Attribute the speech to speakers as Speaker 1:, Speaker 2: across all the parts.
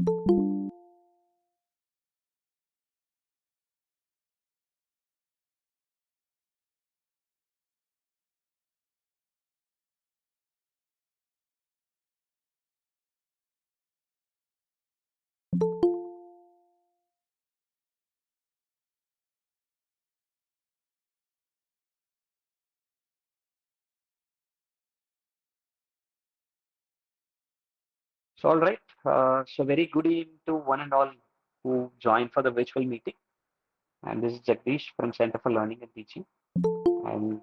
Speaker 1: So, all right. So, very good evening to one and all who joined for the virtual meeting. And this is Jagdish from Center for Learning and Teaching. And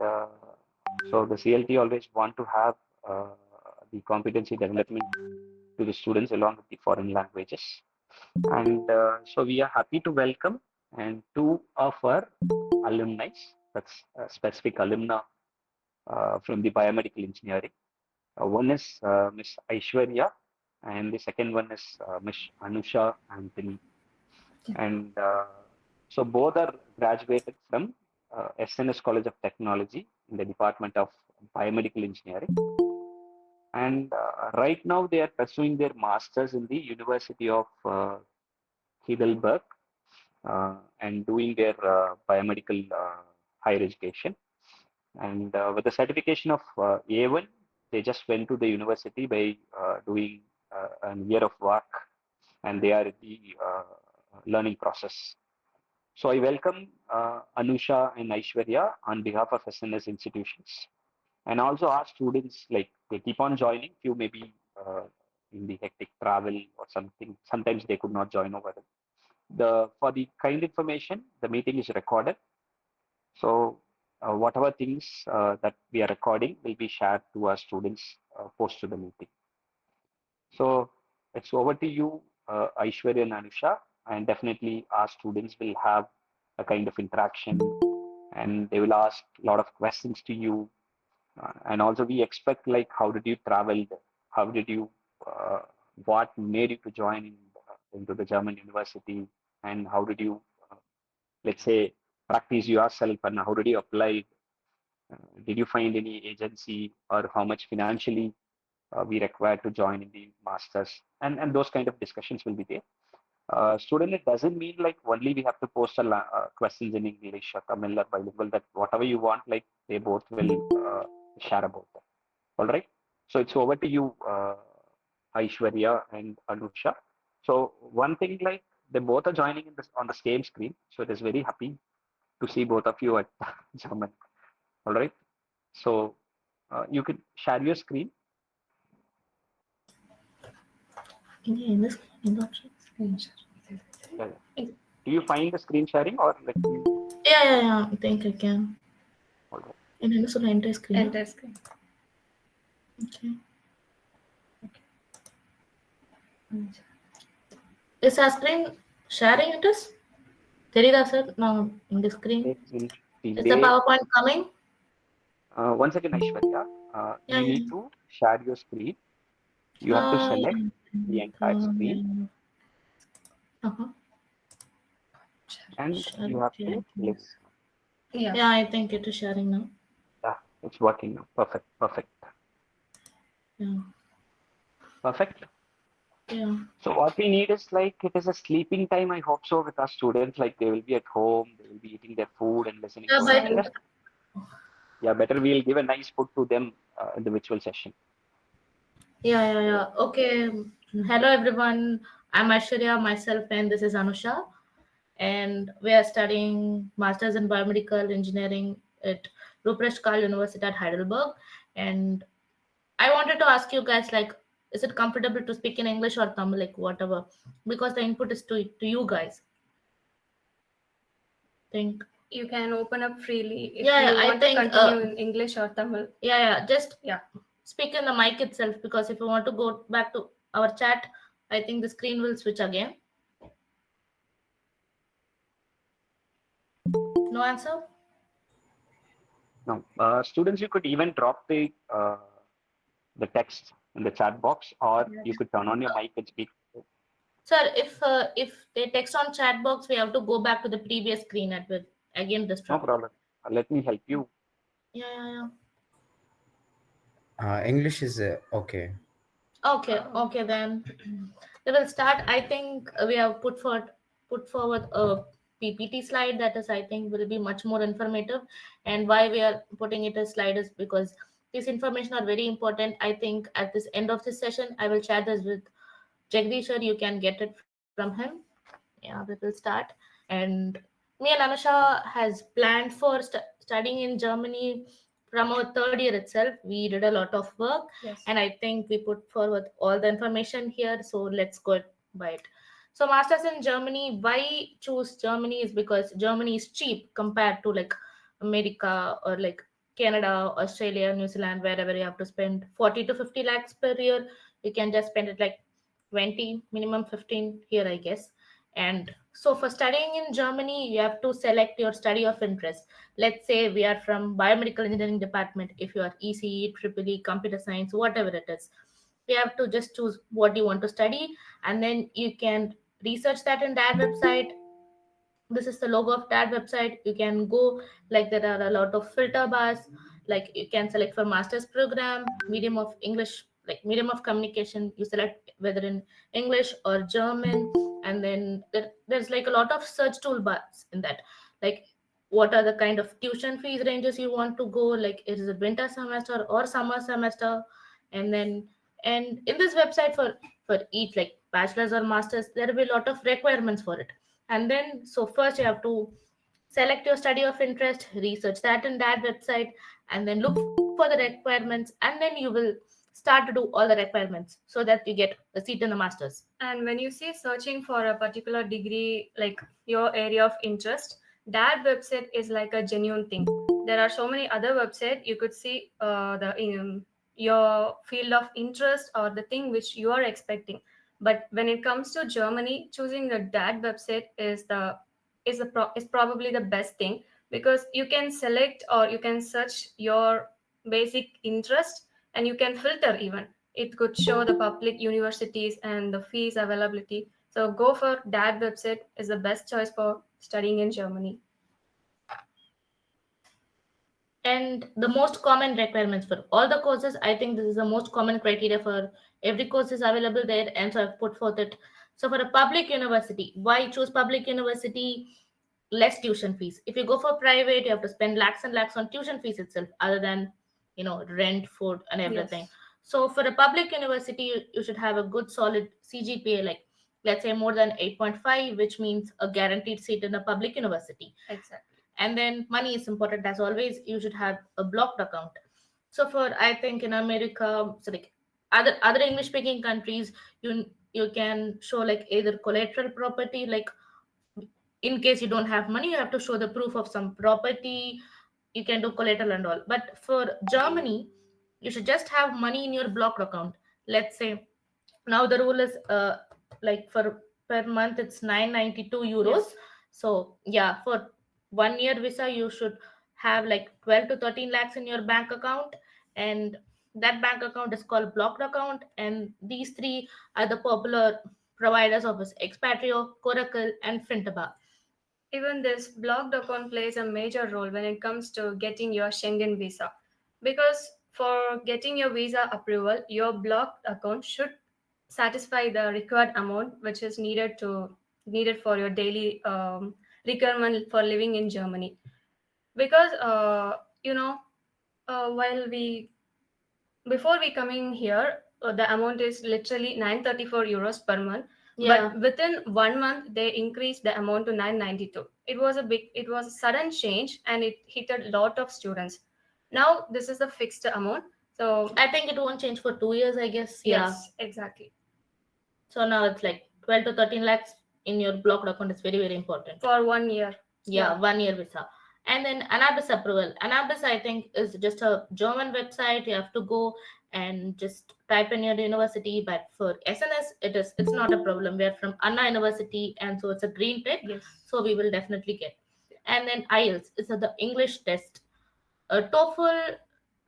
Speaker 1: so, the CLT always want to have the competency development to the students along with the foreign languages. And so, we are happy to welcome and two of our alumni. That's specific alumna from the biomedical engineering. One is Miss Aishwarya, and the second one is Miss Anusha Anthony. And so both are graduated from SNS College of Technology in the Department of Biomedical Engineering. And right now they are pursuing their masters in the University of Heidelberg and doing their biomedical higher education. And with the certification of A1, they just went to the university by doing a year of work, and they are in the learning process. So I welcome Anusha and Aishwarya on behalf of SNS institutions, and also our students, like they keep on joining. Few maybe in the hectic travel or something. Sometimes they could not join over. For the kind information, the meeting is recorded. So whatever things that we are recording will be shared to our students post to the meeting. So it's over to you, Aishwarya and Anusha, and definitely our students will have a kind of interaction and they will ask a lot of questions to you. And also we expect like, how did you travel? How did you, what made you to join into the German university? And how did you, let's say, practice yourself and how did you apply? Did you find any agency or how much financially we require to join in the masters? And those kind of discussions will be there. Student, it doesn't mean like only we have to post questions in English or Tamil or bilingual, that whatever you want, like they both will share about that. All right. So it's over to you, Aishwarya and Anusha. So one thing, like they both are joining in this on the same screen. So it is very happy to see both of you at German. All right. So you can share your screen.
Speaker 2: In the option, screen share.
Speaker 1: Yeah. Do you find the screen sharing or let me?
Speaker 2: Yeah. I think I can.
Speaker 1: All right.
Speaker 2: And then also enter screen.
Speaker 3: Enter screen.
Speaker 2: Okay. Is our screen sharing it is? Terida sir, now in the screen. Is the PowerPoint coming?
Speaker 1: One second, Aishwarya. You need to share your screen. You have to select the entire screen. And you have to list.
Speaker 2: Yeah, I think it is sharing now.
Speaker 1: Yeah, it's working now. Perfect.
Speaker 2: Yeah.
Speaker 1: Perfect.
Speaker 2: Yeah.
Speaker 1: So what we need is like, it is a sleeping time, I hope so, with our students. Like they will be at home, they will be eating their food and listening to us. Yeah, better we'll give a nice food to them in the virtual session.
Speaker 2: Yeah. Okay. Hello everyone. I'm Aishwarya myself, and this is Anusha. And we are studying Masters in Biomedical Engineering at Ruprecht Karl University at Heidelberg. And I wanted to ask you guys, like, is it comfortable to speak in English or Tamil, like whatever? Because the input is to you guys. Think
Speaker 3: you can open up freely if
Speaker 2: Yeah,
Speaker 3: you
Speaker 2: I
Speaker 3: want
Speaker 2: think,
Speaker 3: to continue in English or Tamil.
Speaker 2: Just speak in the mic itself, because if you want to go back to our chat, I think the screen will switch again. No answer?
Speaker 1: No, students, you could even drop the text in the chat box, or you could turn on your mic and speak.
Speaker 2: Sir, if they text on chat box, we have to go back to the previous screen at with again this
Speaker 1: No
Speaker 2: trouble.
Speaker 1: problem. Let me help you.
Speaker 2: Yeah.
Speaker 4: English is okay.
Speaker 2: Okay then. We will start. I think we have put forward a PPT slide that is, I think, will be much more informative. And why we are putting it as slide is because this information are very important. I think at this end of this session, I will share this with Jagdish, or you can get it from him. Yeah, we will start. And me and Anusha has planned for studying in Germany from our third year itself. We did a lot of work,
Speaker 3: Yes.
Speaker 2: and I think we put forward all the information here. So let's go by it. So masters in Germany. Why choose Germany is because Germany is cheap compared to like America or like Canada, Australia, New Zealand, wherever you have to spend 40 to 50 lakhs per year. You can just spend it like 20, minimum 15 here, I guess. And so for studying in Germany, you have to select your study of interest. Let's say we are from biomedical engineering department. If you are ECE, triple E, computer science, whatever it is, you have to just choose what you want to study, and then you can research that in that website. This is the logo of that website. You can go, like there are a lot of filter bars, like you can select for master's program, medium of English, like medium of communication, you select whether in English or German. And then there's like a lot of search toolbars in that, like what are the kind of tuition fees ranges you want to go, like is it winter semester or summer semester. And then, and in this website, for each like bachelor's or master's, there will be a lot of requirements for it. And then, so first you have to select your study of interest, research that in that website, and then look for the requirements, and then you will start to do all the requirements so that you get a seat in the masters.
Speaker 3: And when you say searching for a particular degree, like your area of interest, that website is like a genuine thing. There are so many other websites you could see your field of interest or the thing which you are expecting. But when it comes to Germany, choosing the that website is probably the best thing, because you can select or you can search your basic interest, and you can filter even. It could show the public universities and the fees availability. So go for that website is the best choice for studying in Germany.
Speaker 2: And the most common requirements for all the courses, I think this is the most common criteria for every course is available there, and so I've put forth it. So for a public university, why choose public university? Less tuition fees. If you go for private, you have to spend lakhs and lakhs on tuition fees itself, other than rent, food, and everything.
Speaker 3: Yes,
Speaker 2: So for a public university, you should have a good solid CGPA, like let's say more than 8.5, which means a guaranteed seat in a public university.
Speaker 3: exactly.
Speaker 2: And then money is important as always. You should have a blocked account. So for, I think, in America, so like other English speaking countries, you can show like either collateral property, like in case you don't have money, you have to show the proof of some property. You can do collateral and all. But for Germany, you should just have money in your blocked account. Let's say now the rule is like for per month it's 992 euros.
Speaker 3: Yes.
Speaker 2: So yeah, for 1 year visa you should have like 12 to 13 lakhs in your bank account. And that bank account is called blocked account, and these three are the popular providers of this: Expatrio, Coracle, and Fintaba.
Speaker 3: Even this blocked account plays a major role when it comes to getting your Schengen visa. Because for getting your visa approval, your blocked account should satisfy the required amount which is needed for your daily requirement for living in Germany. Because while we before we coming here, the amount is literally 934 euros per month.
Speaker 2: Yeah.
Speaker 3: But within 1 month, they increased the amount to 992. It was a sudden change, and it hit a lot of students. Now this is the fixed amount. So
Speaker 2: I think it won't change for 2 years, I guess. Yeah.
Speaker 3: yes, exactly.
Speaker 2: So now it's like 12 to 13 lakhs in your blocked account is very, very important.
Speaker 3: For 1 year.
Speaker 2: Yeah, 1 year visa. And then Anabis approval. Anabis, I think, is just a German website. You have to go and just type in your university. But for SNS, it's not a problem. We're from Anna University, and so it's a green tick.
Speaker 3: Yes.
Speaker 2: So we will definitely get. And then IELTS is the English test. TOEFL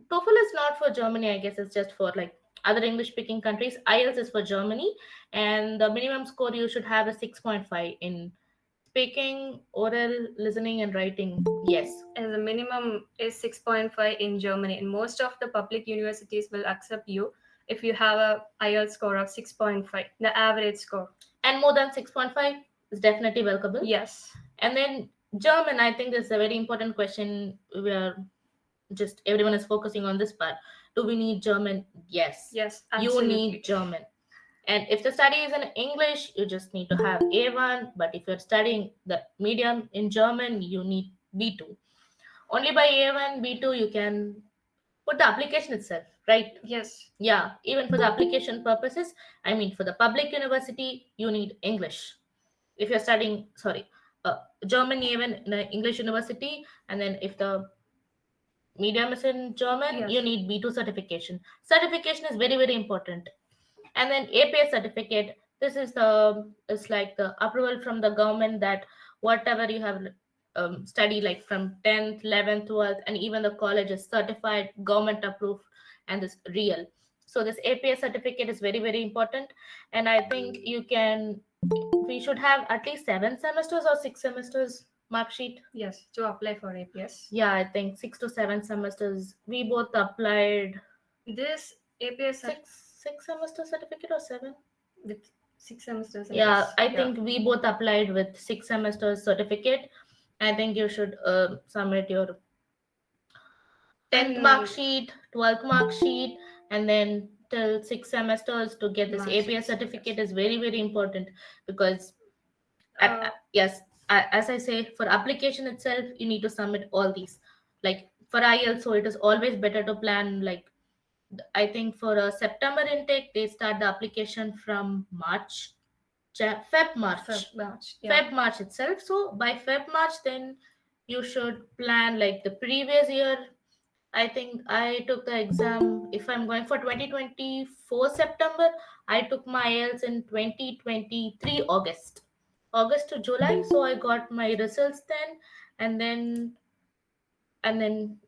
Speaker 2: is not for Germany, I guess. It's just for like other English speaking countries. IELTS is for Germany, and the minimum score you should have is 6.5 in speaking, oral, listening, and writing. Yes.
Speaker 3: And the minimum is 6.5 in Germany, and most of the public universities will accept you. if you have a IELTS score of 6.5, the average score.
Speaker 2: And more than 6.5 is definitely workable.
Speaker 3: Yes.
Speaker 2: And then German, I think this is a very important question where just everyone is focusing on this part. Do we need German? Yes.
Speaker 3: Yes,
Speaker 2: You
Speaker 3: absolutely.
Speaker 2: need German. And if the study is in English, you just need to have A1. But if you're studying the medium in German, you need B2. Only by A1, B2, you can put the application itself, right?
Speaker 3: Yes.
Speaker 2: Yeah, even for the application purposes, I mean, for the public university, you need English. If you're studying, sorry, German even in an English university, and then if the medium is in German,
Speaker 3: Yes.
Speaker 2: you need B2 certification. Certification is very, very important. And then APS certificate, this is the, it's like the approval from the government that whatever you have studied, like from 10th, 11th, 12th, and even the college is certified, government approved, and this real. So this APS certificate is very, very important. And I think you can, we should have at least 7 semesters or 6 semesters mark sheet.
Speaker 3: Yes, to apply for APS.
Speaker 2: Yeah, I think 6 to 7 semesters. We both applied
Speaker 3: This APS
Speaker 2: six semester certificate or seven.
Speaker 3: with 6 semesters.
Speaker 2: Yeah, I
Speaker 3: Yeah.
Speaker 2: think we both applied with 6 semesters certificate. I think you should submit your 10th mark
Speaker 3: And
Speaker 2: sheet, 12th mark sheet, and then till 6 semesters to get this
Speaker 3: mark
Speaker 2: APS
Speaker 3: sheets,
Speaker 2: certificate
Speaker 3: yes.
Speaker 2: is very, very important because
Speaker 3: Uh,
Speaker 2: yes, as I say, for application itself, you need to submit all these. Like for IELTS, so it is always better to plan. Like I think for a September intake, they start the application from March, Feb, March,
Speaker 3: March. Yeah.
Speaker 2: Feb, March itself. So by Feb, March, then you should plan like the previous year. I think I took the exam. If I'm going for 2024 September, I took my IELTS in 2023 August. August to July. So I got my results then, and then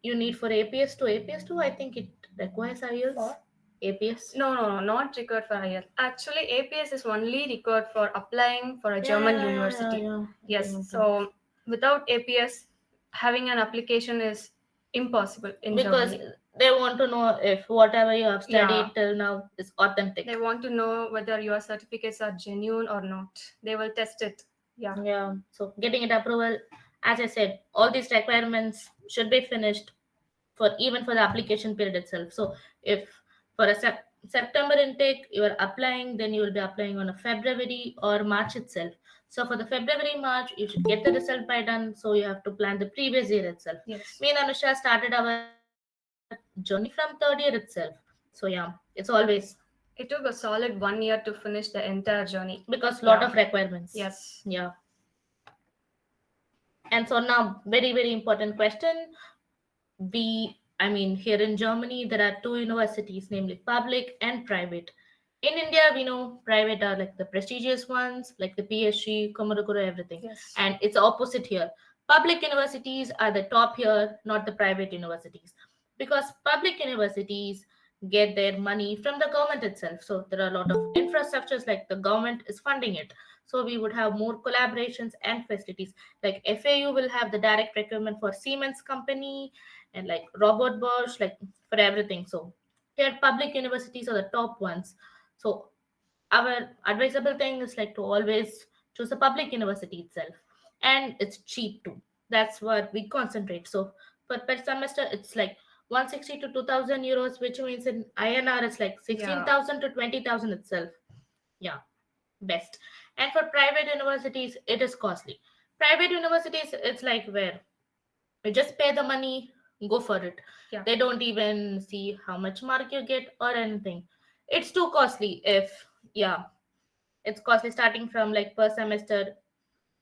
Speaker 2: you need for APS to APS two. I think it requires IELTS.
Speaker 3: For?
Speaker 2: APS.
Speaker 3: No, not required for IELTS. Actually, APS is only required for applying for a
Speaker 2: Yeah,
Speaker 3: German
Speaker 2: yeah, yeah,
Speaker 3: university.
Speaker 2: yeah, yeah.
Speaker 3: Yes,
Speaker 2: Okay, okay.
Speaker 3: so without APS, having an application is impossible in
Speaker 2: Because
Speaker 3: Germany.
Speaker 2: they want to know if whatever you have studied
Speaker 3: Yeah.
Speaker 2: till now is authentic.
Speaker 3: They want to know whether your certificates are genuine or not. They will test it. Yeah.
Speaker 2: Yeah. So getting it approval, as I said, all these requirements should be finished for even for the application period itself. So if for a September intake you are applying, then you will be applying on a February or March itself. So for the February, March, you should get the result by done. So you have to plan the previous year itself.
Speaker 3: Yes.
Speaker 2: Me and Anusha started our journey from third year itself. So yeah, it's always
Speaker 3: It took a solid 1 year to finish the entire journey.
Speaker 2: because lot
Speaker 3: Yeah.
Speaker 2: of requirements.
Speaker 3: Yes.
Speaker 2: Yeah. And so now, very, very important question. I mean, here in Germany, there are two universities, namely public and private. In India, we know private are like the prestigious ones, like the PSG, Komorokoro, everything.
Speaker 3: Yes.
Speaker 2: And it's opposite here. Public universities are the top here, not the private universities. Because public universities get their money from the government itself. So there are a lot of infrastructures like the government is funding it. So we would have more collaborations and facilities. Like FAU will have the direct procurement for Siemens company and like Robert Bosch, like for everything. So here public universities are the top ones. So our advisable thing is like to always choose a public university itself, and it's cheap too. That's what we concentrate. So per semester it's like 160 to 2000 euros, which means in INR it's like 16,000 to 20,000 itself. Yeah, best. And for private universities it is costly. Private universities, it's like where you just pay the money, go for it.
Speaker 3: Yeah.
Speaker 2: They don't even see how much mark you get or anything. It's too costly. If yeah, it's costly starting from like per semester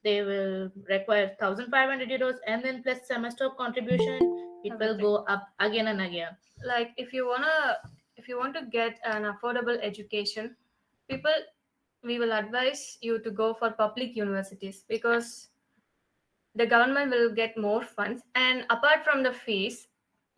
Speaker 2: they will require 1500 euros, and then plus semester contribution it will
Speaker 3: Everything.
Speaker 2: go up again and again.
Speaker 3: Like if you want to get an affordable education, people, we will advise you to go for public universities because the government will get more funds, and apart from the fees,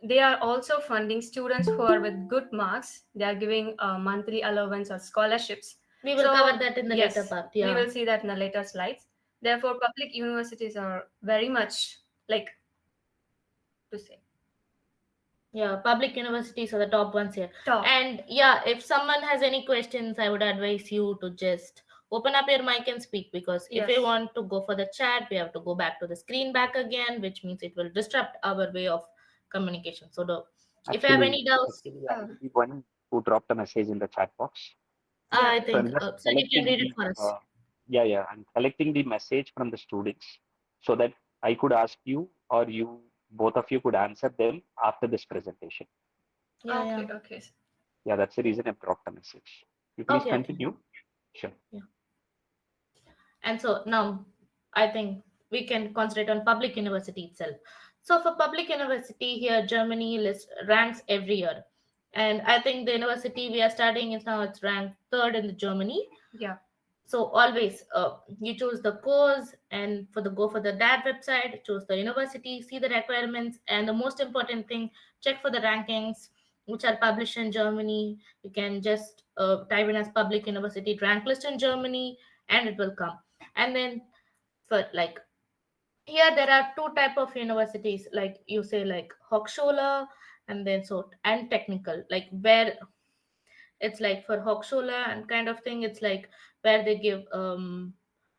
Speaker 3: they are also funding students who are with good marks. They are giving monthly allowance or scholarships.
Speaker 2: We will
Speaker 3: So
Speaker 2: cover that in the
Speaker 3: yes,
Speaker 2: later part.
Speaker 3: we
Speaker 2: Yeah.
Speaker 3: will see that in the later slides. Therefore, public universities are very much, like to say,
Speaker 2: Yeah, public universities are the top ones here.
Speaker 3: Top.
Speaker 2: And yeah, if someone has any questions, I would advise you to just open up your mic and speak, because if we
Speaker 3: Yes.
Speaker 2: want to go for the chat, we have to go back to the screen back again, which means it will disrupt our way of communication. So, if you have
Speaker 1: Actually,
Speaker 2: any doubts,
Speaker 1: actually,
Speaker 3: Uh,
Speaker 1: I'm the one who dropped a message in the chat box.
Speaker 3: yeah.
Speaker 2: I
Speaker 1: So
Speaker 2: think
Speaker 1: I'm just
Speaker 2: so. You can
Speaker 1: collecting
Speaker 2: read it
Speaker 1: the
Speaker 2: for us.
Speaker 1: yeah, yeah, I'm collecting the message from the students so that I could ask you, or you, both of you could answer them after this presentation.
Speaker 2: Yeah,
Speaker 3: Okay.
Speaker 2: yeah.
Speaker 3: Okay.
Speaker 1: Yeah, that's the reason I've dropped a message. You please
Speaker 2: Okay, okay.
Speaker 1: continue. Sure.
Speaker 2: Yeah. And so now I think we can concentrate on public university itself. So for public university here, Germany ranks every year. And I think the university we are studying is now it's ranked third in the Germany.
Speaker 3: Yeah.
Speaker 2: So always you choose the course, and for the go for the DAD website, choose the university, see the requirements, and the most important thing, check for the rankings which are published in Germany. You can just type in as public university rank list in Germany, and it will come. And then for like here there are two type of universities, like you say, like Hochschule, and then so and technical, like where it's like for Hochschule and kind of thing, it's like where they give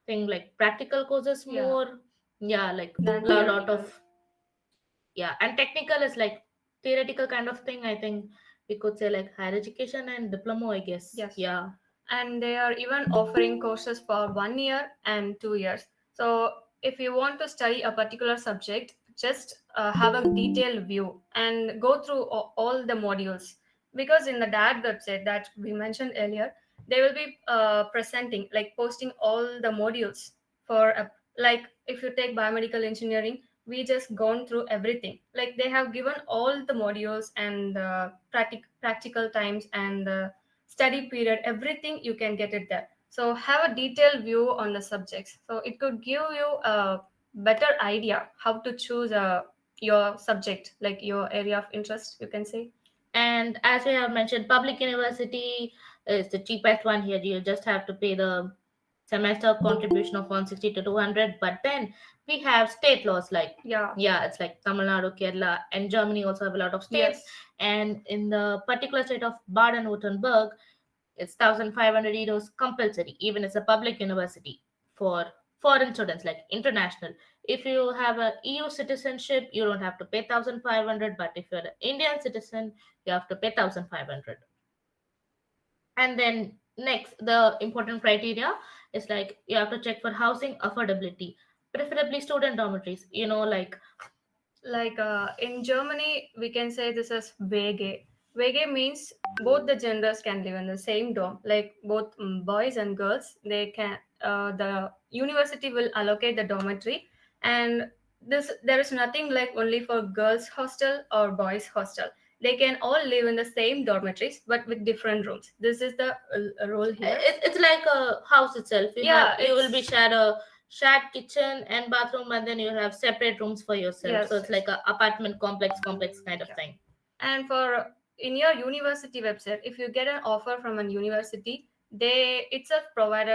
Speaker 2: thing like practical courses
Speaker 3: Yeah.
Speaker 2: more. Yeah, like
Speaker 3: Than
Speaker 2: lot
Speaker 3: theoretical.
Speaker 2: of, yeah, and technical is like theoretical kind of thing. I think we could say like higher education and diploma, I guess.
Speaker 3: Yes.
Speaker 2: Yeah.
Speaker 3: And they are even offering courses for 1 year and 2 years. So if you want to study a particular subject, just have a detailed view and go through all the modules. Because in the DAD website that we mentioned earlier, they will be presenting, like posting all the modules for a, like if you take biomedical engineering, we just gone through everything. Like they have given all the modules and practical times and study period, everything you can get it there. So have a detailed view on the subjects, so it could give you a better idea how to choose your subject, like your area of interest, you can say.
Speaker 2: And as we have mentioned, public university is the cheapest one here. You just have to pay the semester contribution of 160 to 200. But then we have state laws like,
Speaker 3: Yeah.
Speaker 2: yeah, it's like Tamil Nadu, Kerala, and Germany also have a lot of states.
Speaker 3: Yes.
Speaker 2: And in the particular state of Baden-Württemberg, it's 1,500 euros compulsory, even as a public university for foreign students, like international. If you have a EU citizenship, you don't have to pay 1,500, but if you're an Indian citizen, you have to pay 1,500. And then next, the important criteria is like you have to check for housing affordability, preferably student dormitories. Like
Speaker 3: Like in Germany, we can say this as WG. WG means both the genders can live in the same dorm, like both boys and girls. They can. The university will allocate the dormitory, and this there is nothing like only for girls hostel or boys hostel. They can all live in the same dormitories, but with different rooms. This is the rule here.
Speaker 2: it's like a house itself.
Speaker 3: Yeah,
Speaker 2: You will be
Speaker 3: it's
Speaker 2: shared a shared kitchen and bathroom, and then you have separate rooms for yourself. So
Speaker 3: yes,
Speaker 2: it's
Speaker 3: yes.
Speaker 2: like a apartment complex kind of
Speaker 3: Yeah.
Speaker 2: thing.
Speaker 3: And for in your university website, if you get an offer from a university, they itself provide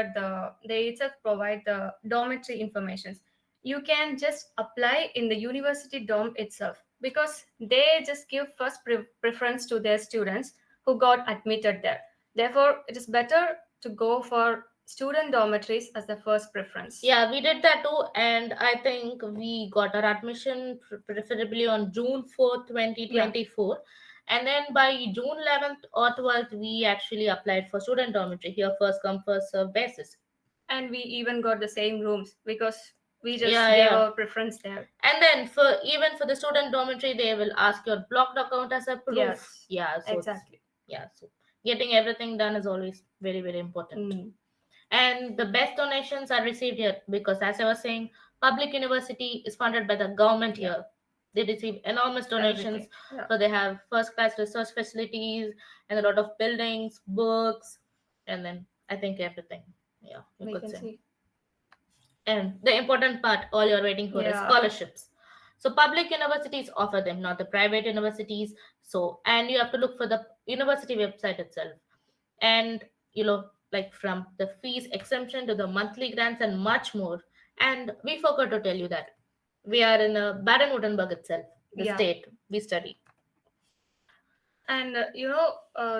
Speaker 3: the dormitory informations. You can just apply in the university dorm itself, because they just give first preference to their students who got admitted there. Therefore, it is better to go for student dormitories as the first preference.
Speaker 2: Yeah, we did that too, and I think we got our admission preferably on June 4th,
Speaker 3: Yeah.
Speaker 2: 2024. And then by June 11th or 12th, we actually applied for student dormitory here, first come, first serve basis.
Speaker 3: And we even got the same rooms because we just
Speaker 2: Yeah,
Speaker 3: gave
Speaker 2: yeah.
Speaker 3: our preference there.
Speaker 2: And then for even for the student dormitory, they will ask your blocked account as a proof.
Speaker 3: Yes,
Speaker 2: Yeah, so
Speaker 3: exactly.
Speaker 2: so getting everything done is always very, very important.
Speaker 3: Mm.
Speaker 2: And the best donations are received here because, as I was saying, public university is funded by the government
Speaker 3: Yeah,
Speaker 2: here. They receive enormous donations,
Speaker 3: everything. Yeah,
Speaker 2: so they have first class research facilities and a lot of buildings, books, and then I think everything. Yeah, you
Speaker 3: we
Speaker 2: could
Speaker 3: can
Speaker 2: say.
Speaker 3: see.
Speaker 2: And the important part, all you're waiting for is
Speaker 3: Yeah,
Speaker 2: scholarships. So public universities offer them, not the private universities. So, and you have to look for the university website itself. And like from the fees exemption to the monthly grants and much more. And we forgot to tell you that we are in Baden-Württemberg itself, the
Speaker 3: yeah.
Speaker 2: state we study.
Speaker 3: And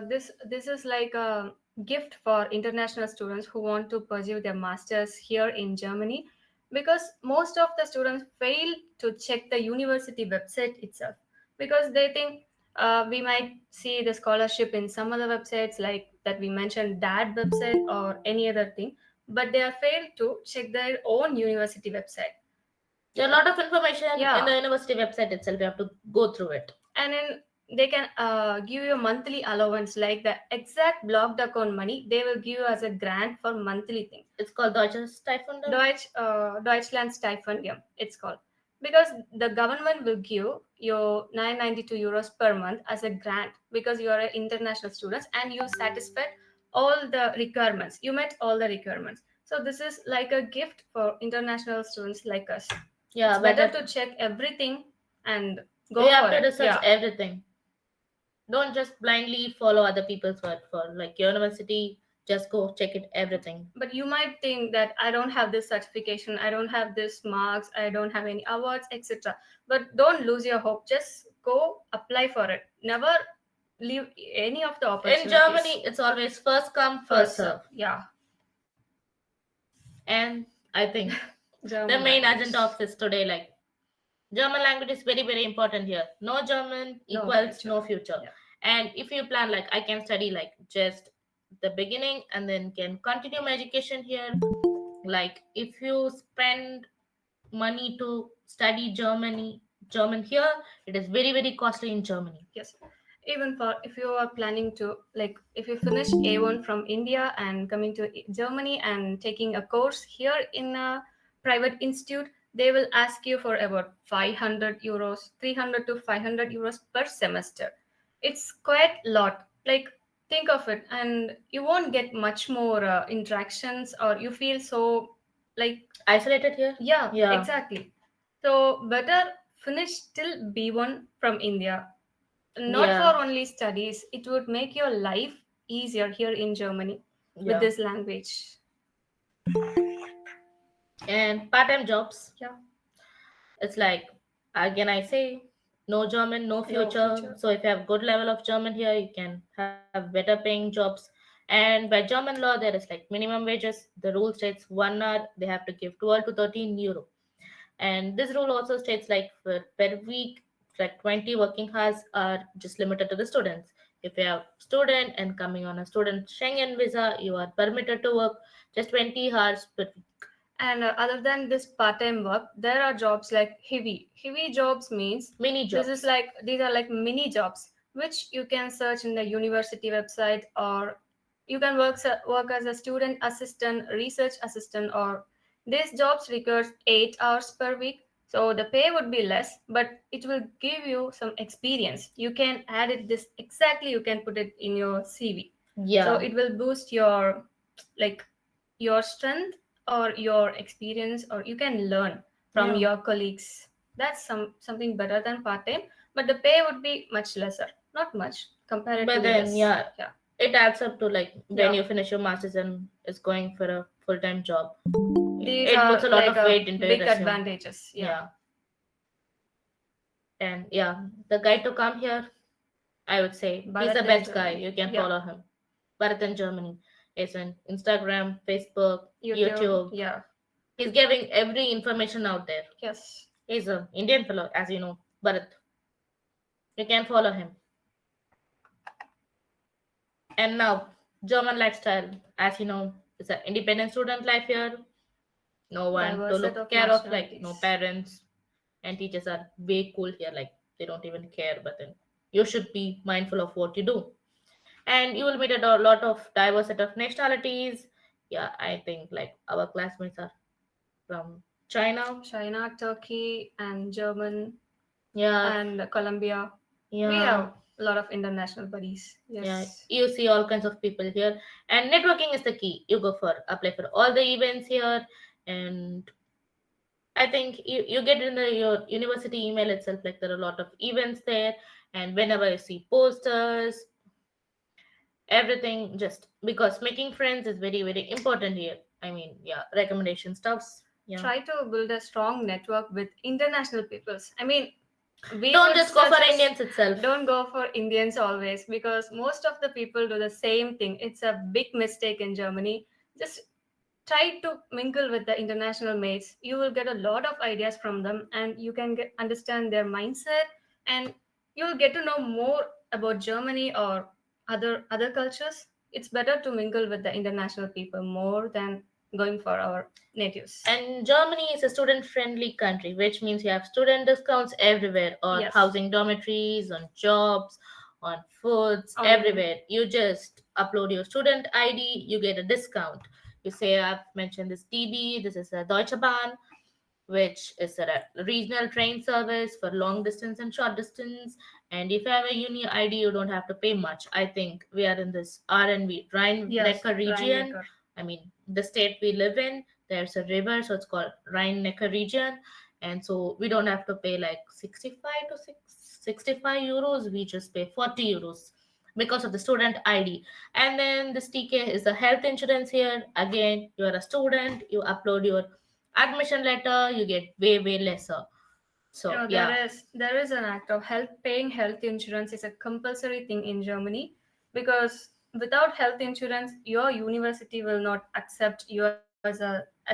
Speaker 3: this is like a gift for international students who want to pursue their masters here in Germany, because most of the students fail to check the university website itself, because they think we might see the scholarship in some other websites like that we mentioned, dad website or any other thing, but they are failed to check their own university website.
Speaker 2: There are a lot of information in
Speaker 3: Yeah.
Speaker 2: the university website itself. You have to go through it.
Speaker 3: And then they can give you a monthly allowance, like the exact blocked account money they will give you as a grant for monthly thing.
Speaker 2: It's called Deutsche Stipend.
Speaker 3: Deutschland Stipendium it's called, because the government will give you 992 euros per month as a grant, because you are an international student and you satisfied all the requirements, you met all the requirements. So this is like a gift for international students like us.
Speaker 2: Yeah,
Speaker 3: It's better to check everything and go
Speaker 2: you have
Speaker 3: for
Speaker 2: to
Speaker 3: it.
Speaker 2: research
Speaker 3: Yeah.
Speaker 2: everything. Don't just blindly follow other people's word for like university. Just go check it everything.
Speaker 3: But you might think that I don't have this certification, I don't have this marks, I don't have any awards, etc. But don't lose your hope. Just go apply for it. Never leave any of the opportunities.
Speaker 2: In Germany, it's always first come, first serve.
Speaker 3: Yeah.
Speaker 2: And I think
Speaker 3: German
Speaker 2: the main
Speaker 3: language.
Speaker 2: agenda of this today, like German language is very, very important here. No German equals no future.
Speaker 3: Yeah.
Speaker 2: And if you plan like I can study like just the beginning and then can continue my education here, like if you spend money to study German here, it is very, very costly in Germany.
Speaker 3: Yes. Even for if you are planning to, like, if you finish A1 from India and coming to Germany and taking a course here in a private institute, they will ask you for about 500 euros, 300 to 500 euros per semester. It's quite a lot. Like, think of it, and you won't get much more interactions, or you feel so like
Speaker 2: Isolated here?
Speaker 3: yeah,
Speaker 2: Yeah.
Speaker 3: exactly. So better finish till B1 from India, not
Speaker 2: Yeah.
Speaker 3: for only studies. It would make your life easier here in Germany with
Speaker 2: Yeah.
Speaker 3: this language.
Speaker 2: And part-time jobs.
Speaker 3: Yeah.
Speaker 2: It's like again I say no German, no future.
Speaker 3: future.
Speaker 2: So if you have good level of German here, you can have better paying jobs. And by German law, there is like minimum wages. The rule states 1 hour they have to give 12 to 13 euro. And this rule also states like for per week, like 20 working hours are just limited to the students. If you have student and coming on a student Schengen visa, you are permitted to work just 20 hours per week.
Speaker 3: And other than this part-time work, there are jobs like heavy jobs means
Speaker 2: Mini jobs.
Speaker 3: these are like mini jobs which you can search in the university website, or you can work as a student assistant, research assistant, or these jobs requires 8 hours per week. So the pay would be less, but it will give you some experience. You can add it this exactly, you can put it in your CV.
Speaker 2: Yeah.
Speaker 3: So it will boost your like your strength or your experience, or you can learn from
Speaker 2: Yeah.
Speaker 3: your colleagues. That's something better than part-time, but the pay would be much lesser, not much comparatively
Speaker 2: But then,
Speaker 3: less.
Speaker 2: yeah,
Speaker 3: Yeah.
Speaker 2: it adds up to like when
Speaker 3: Yeah.
Speaker 2: you finish your master's and is going for a full-time job.
Speaker 3: These
Speaker 2: It
Speaker 3: are
Speaker 2: puts a lot
Speaker 3: like
Speaker 2: of weight into your
Speaker 3: big
Speaker 2: resume.
Speaker 3: advantages. Yeah.
Speaker 2: Yeah. And yeah, the guy to come here, I would say he's
Speaker 3: Bharat
Speaker 2: the
Speaker 3: in
Speaker 2: best guy.
Speaker 3: Germany.
Speaker 2: You can
Speaker 3: Yeah.
Speaker 2: follow him. Bharat in Germany. He's on Instagram, Facebook, YouTube.
Speaker 3: Yeah.
Speaker 2: He's giving every information out there.
Speaker 3: Yes.
Speaker 2: He's an Indian fellow, as you know, Bharat. You can follow him. And now, German lifestyle, as you know, it's an independent student life here. No one
Speaker 3: Diverse
Speaker 2: to
Speaker 3: set
Speaker 2: look
Speaker 3: of
Speaker 2: care of, like no
Speaker 3: nationalities.
Speaker 2: parents, and teachers are way cool here. Like they don't even care, but then you should be mindful of what you do. And you will meet a lot of diverse set of nationalities. Yeah, I think like our classmates are from China.
Speaker 3: China, Turkey, and German,
Speaker 2: Yeah,
Speaker 3: and Colombia.
Speaker 2: yeah.
Speaker 3: We have a lot of international buddies. Yes.
Speaker 2: Yeah, you see all kinds of people here, and networking is the key. You go for apply for all the events here, and I think you get in your university email itself. Like there are a lot of events there, and whenever you see posters, everything just because making friends is very, very important here. I mean, yeah, recommendation stuffs. Yeah,
Speaker 3: Try to build a strong network with international peoples. I mean, We
Speaker 2: Don't
Speaker 3: would
Speaker 2: just go for
Speaker 3: suggest
Speaker 2: Indians itself.
Speaker 3: don't go for Indians always, because most of the people do the same thing. It's a big mistake in Germany. Just try to mingle with the international mates. You will get a lot of ideas from them, and you can understand their mindset, and you'll get to know more about Germany or other cultures. It's better to mingle with the international people more than going for our natives.
Speaker 2: And Germany is a student friendly country, which means you have student discounts everywhere on
Speaker 3: Yes.
Speaker 2: housing dormitories, on jobs, on foods,
Speaker 3: On
Speaker 2: everywhere. You just upload your student ID, you get a discount. You say, I've mentioned this DB, this is a Deutsche Bahn, which is a regional train service for long distance and short distance. And if you have a uni ID, you don't have to pay much. I think we are in this RNV,
Speaker 3: yes,
Speaker 2: Rhine-Neckar region.
Speaker 3: Rhine-Neckar.
Speaker 2: I mean, the state we live in, there's a river, so it's called Rhine-Neckar region. And so we don't have to pay like 65 to 65 euros. We just pay 40 euros because of the student ID. And then this TK is the health insurance here. Again, you are a student, you upload your admission letter, you get way lesser.
Speaker 3: You
Speaker 2: So
Speaker 3: know,
Speaker 2: yeah,
Speaker 3: there is an act of health paying health insurance is a compulsory thing in Germany, because without health insurance, your university will not accept you as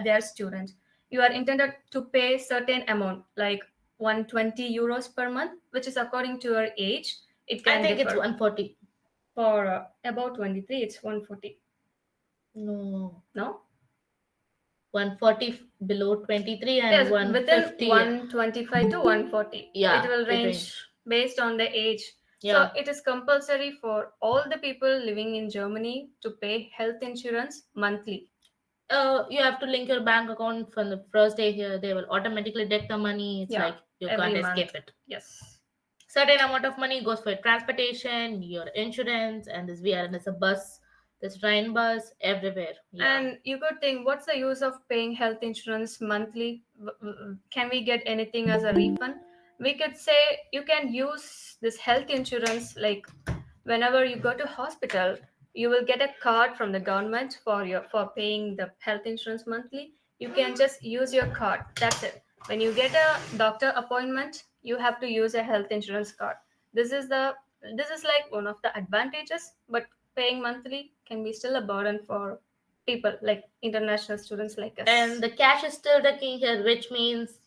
Speaker 3: their student. You are intended to pay certain amount, like 120 euros per month, which is according to your age. It
Speaker 2: I
Speaker 3: can
Speaker 2: think it's
Speaker 3: differ.
Speaker 2: 140.
Speaker 3: For about 23, it's 140.
Speaker 2: No,
Speaker 3: No?
Speaker 2: 140 below 23 and
Speaker 3: Yes, within
Speaker 2: 150.
Speaker 3: 125 to 140. It
Speaker 2: Yeah,
Speaker 3: will
Speaker 2: it
Speaker 3: range
Speaker 2: range.
Speaker 3: based on the age. So
Speaker 2: Yeah.
Speaker 3: it is compulsory for all the people living in Germany to pay health insurance monthly.
Speaker 2: You have to link your bank account from the first day here. They will automatically deduct the money. It's
Speaker 3: Yeah,
Speaker 2: like you
Speaker 3: every
Speaker 2: can't
Speaker 3: month.
Speaker 2: escape it.
Speaker 3: Yes.
Speaker 2: Certain amount of money goes for your transportation, your insurance, and this VRN is a bus, this Rhine bus everywhere. Yeah.
Speaker 3: And you could think, what's the use of paying health insurance monthly? Can we get anything as a refund? We could say you can use this health insurance like whenever you go to hospital, you will get a card from the government for paying the health insurance monthly. You can just use your card. That's it. When you get a doctor appointment, you have to use a health insurance card. This is the this is like one of the advantages, but paying monthly can be still a burden for people like international students like
Speaker 2: And
Speaker 3: us.
Speaker 2: the cash is still the king here, which means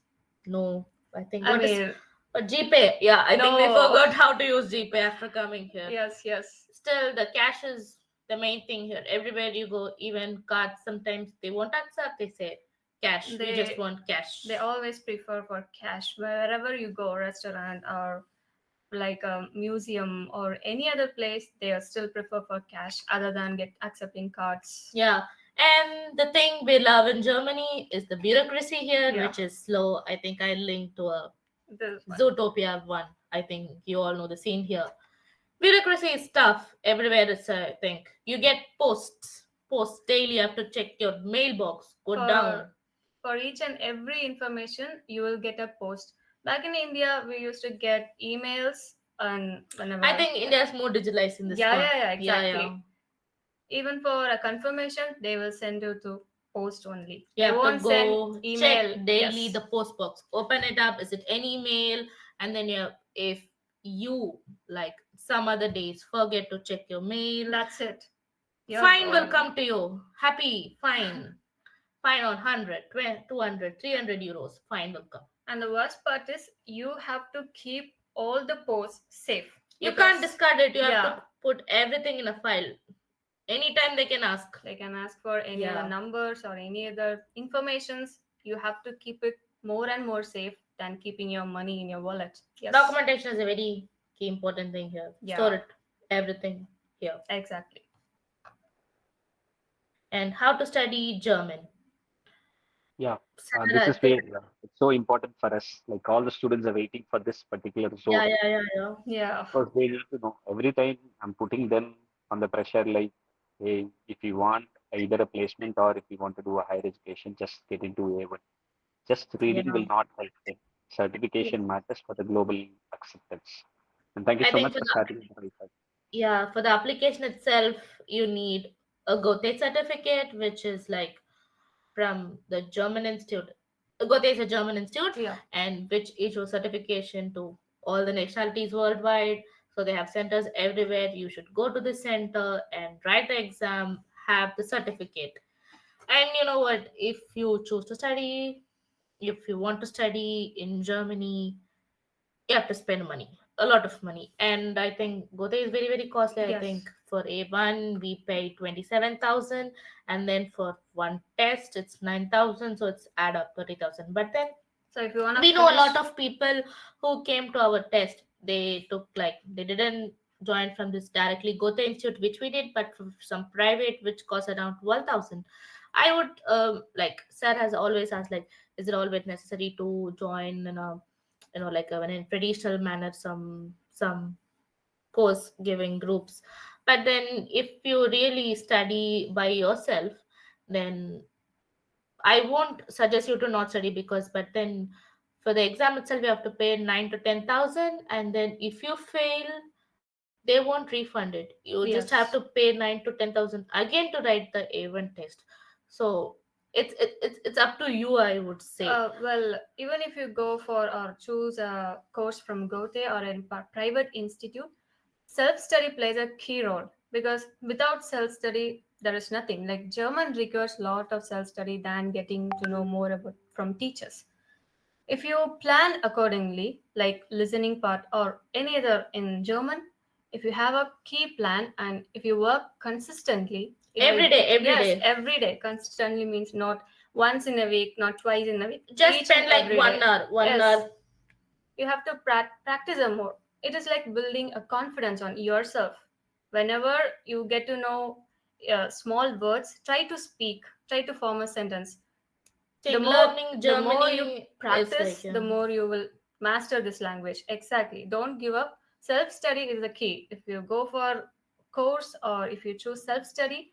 Speaker 2: no. I think
Speaker 3: I
Speaker 2: what is
Speaker 3: mean,
Speaker 2: GPay? Yeah, I think we
Speaker 3: no.
Speaker 2: forgot how to use GPay after coming here.
Speaker 3: Yes, yes.
Speaker 2: Still, the cash is the main thing here. Everywhere you go, even cards, sometimes they won't accept. They say cash. We just
Speaker 3: They
Speaker 2: want cash.
Speaker 3: they always prefer for cash wherever you go, restaurant or like a museum or any other place. They are still prefer for cash other than get accepting cards.
Speaker 2: Yeah. And the thing we love in Germany is the bureaucracy here,
Speaker 3: Yeah,
Speaker 2: which is slow. I think I linked to a
Speaker 3: this one.
Speaker 2: Zootopia one. I think you all know the scene here. Bureaucracy is tough everywhere. It's, I think you get posts daily. You have to check your mailbox. Go
Speaker 3: for
Speaker 2: down.
Speaker 3: for each and every information you will get a post. Back in India we used to get emails, and
Speaker 2: I
Speaker 3: whenever,
Speaker 2: think India is more digitalized in this
Speaker 3: yeah,
Speaker 2: con.
Speaker 3: yeah, yeah,
Speaker 2: Yeah, yeah.
Speaker 3: exactly. Even for a confirmation they will send you to post only.
Speaker 2: You
Speaker 3: They
Speaker 2: have to
Speaker 3: won't send
Speaker 2: go check
Speaker 3: email.
Speaker 2: daily
Speaker 3: Yes,
Speaker 2: the post box. Open it up. Is it any mail? And then if you like some other days forget to check your mail,
Speaker 3: that's it. You're
Speaker 2: fine will
Speaker 3: gone.
Speaker 2: come to you. Happy fine. Fine on 100, 200, 300 euros. Fine will come.
Speaker 3: And the worst part is you have to keep all the posts safe,
Speaker 2: You can't
Speaker 3: because
Speaker 2: discard it. You have
Speaker 3: yeah,
Speaker 2: to put everything in a file. Anytime they can ask.
Speaker 3: they can ask for any other
Speaker 2: Yeah.
Speaker 3: numbers or any other informations. You have to keep it more and more safe than keeping your money in your wallet. Yes.
Speaker 2: Documentation is a very key important thing here. Store
Speaker 3: Yeah,
Speaker 2: it, everything here.
Speaker 3: exactly.
Speaker 2: And how to study German.
Speaker 1: Yeah, this
Speaker 2: Sarah,
Speaker 1: is where it's so important for us. Like all the students are waiting for this particular
Speaker 2: yeah,
Speaker 1: zone
Speaker 2: yeah, yeah, yeah.
Speaker 3: Yeah.
Speaker 1: because they need to know. Every time I'm putting them on the pressure, like, hey, if you want either a placement or if you want to do a higher education, just get into A1. Just reading
Speaker 2: Yeah.
Speaker 1: will not help them.
Speaker 3: Yeah.
Speaker 1: Certification matters for the global acceptance. And thank you
Speaker 2: I
Speaker 1: so
Speaker 2: think
Speaker 1: much
Speaker 2: for
Speaker 1: for
Speaker 2: the
Speaker 1: starting the research.
Speaker 2: yeah, for the application itself, you need a Goethe certificate, which is like from the German Institute. Goethe is a German institute,
Speaker 3: Yeah.
Speaker 2: and which issues certification to all the nationalities worldwide. So they have centers everywhere. You should go to the center and write the exam, have the certificate. And you know what? If you choose to study, if you want to study in Germany, you have to spend money, a lot of money. And I think Goethe is very, very costly. I
Speaker 3: Yes.
Speaker 2: think for A1, we pay 27,000, and then for one test, it's 9,000, so it's add up 30,000. But then
Speaker 3: So if you wanna
Speaker 2: we know a lot
Speaker 3: finish,
Speaker 2: of people who came to our test. They took like they didn't join from this directly Goethe Institute, which we did, but from some private, which cost around 12,000. I would like sir has always asked like, is it always necessary to join in a like in a traditional manner some course giving groups? But then if you really study by yourself, then I won't suggest you to not study, because but then for the exam itself you have to pay 9 to 10,000, and then if you fail, they won't refund it. You just have to
Speaker 3: yes.
Speaker 2: pay 9 to 10,000 again to write the A1 test. So it's up to you, I would say.
Speaker 3: Well, even if you go for or choose a course from Goethe or a private institute, self study plays a key role because without self study, there is nothing. Like German requires a lot of self study than getting to know more about from teachers. If you plan accordingly, like listening part or any other in German, if you have a key plan and if you work consistently, it will
Speaker 2: Every day, every
Speaker 3: yes,
Speaker 2: day.
Speaker 3: every day. Consistently means not once in a week, not twice in a week,
Speaker 2: Just
Speaker 3: each and
Speaker 2: spend like
Speaker 3: every
Speaker 2: one
Speaker 3: day.
Speaker 2: hour, one
Speaker 3: Yes,
Speaker 2: hour.
Speaker 3: you have to practice a more. It is like building a confidence on yourself. Whenever you get to know small words, try to speak, try to form a sentence. the
Speaker 2: Think
Speaker 3: more
Speaker 2: learning
Speaker 3: the more you
Speaker 2: Germany is
Speaker 3: practice,
Speaker 2: like
Speaker 3: the more you will master this language. Exactly, don't give up. Self study is the key. If you go for course or if you choose self study,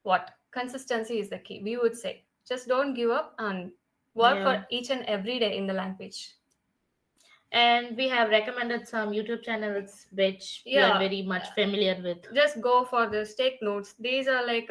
Speaker 3: what consistency is the key, we would say. Just don't give up and work for
Speaker 2: yeah.
Speaker 3: each and every day in the language.
Speaker 2: And we have recommended some YouTube channels which you are
Speaker 3: Yeah,
Speaker 2: very much familiar with.
Speaker 3: just go for this, take notes. These are like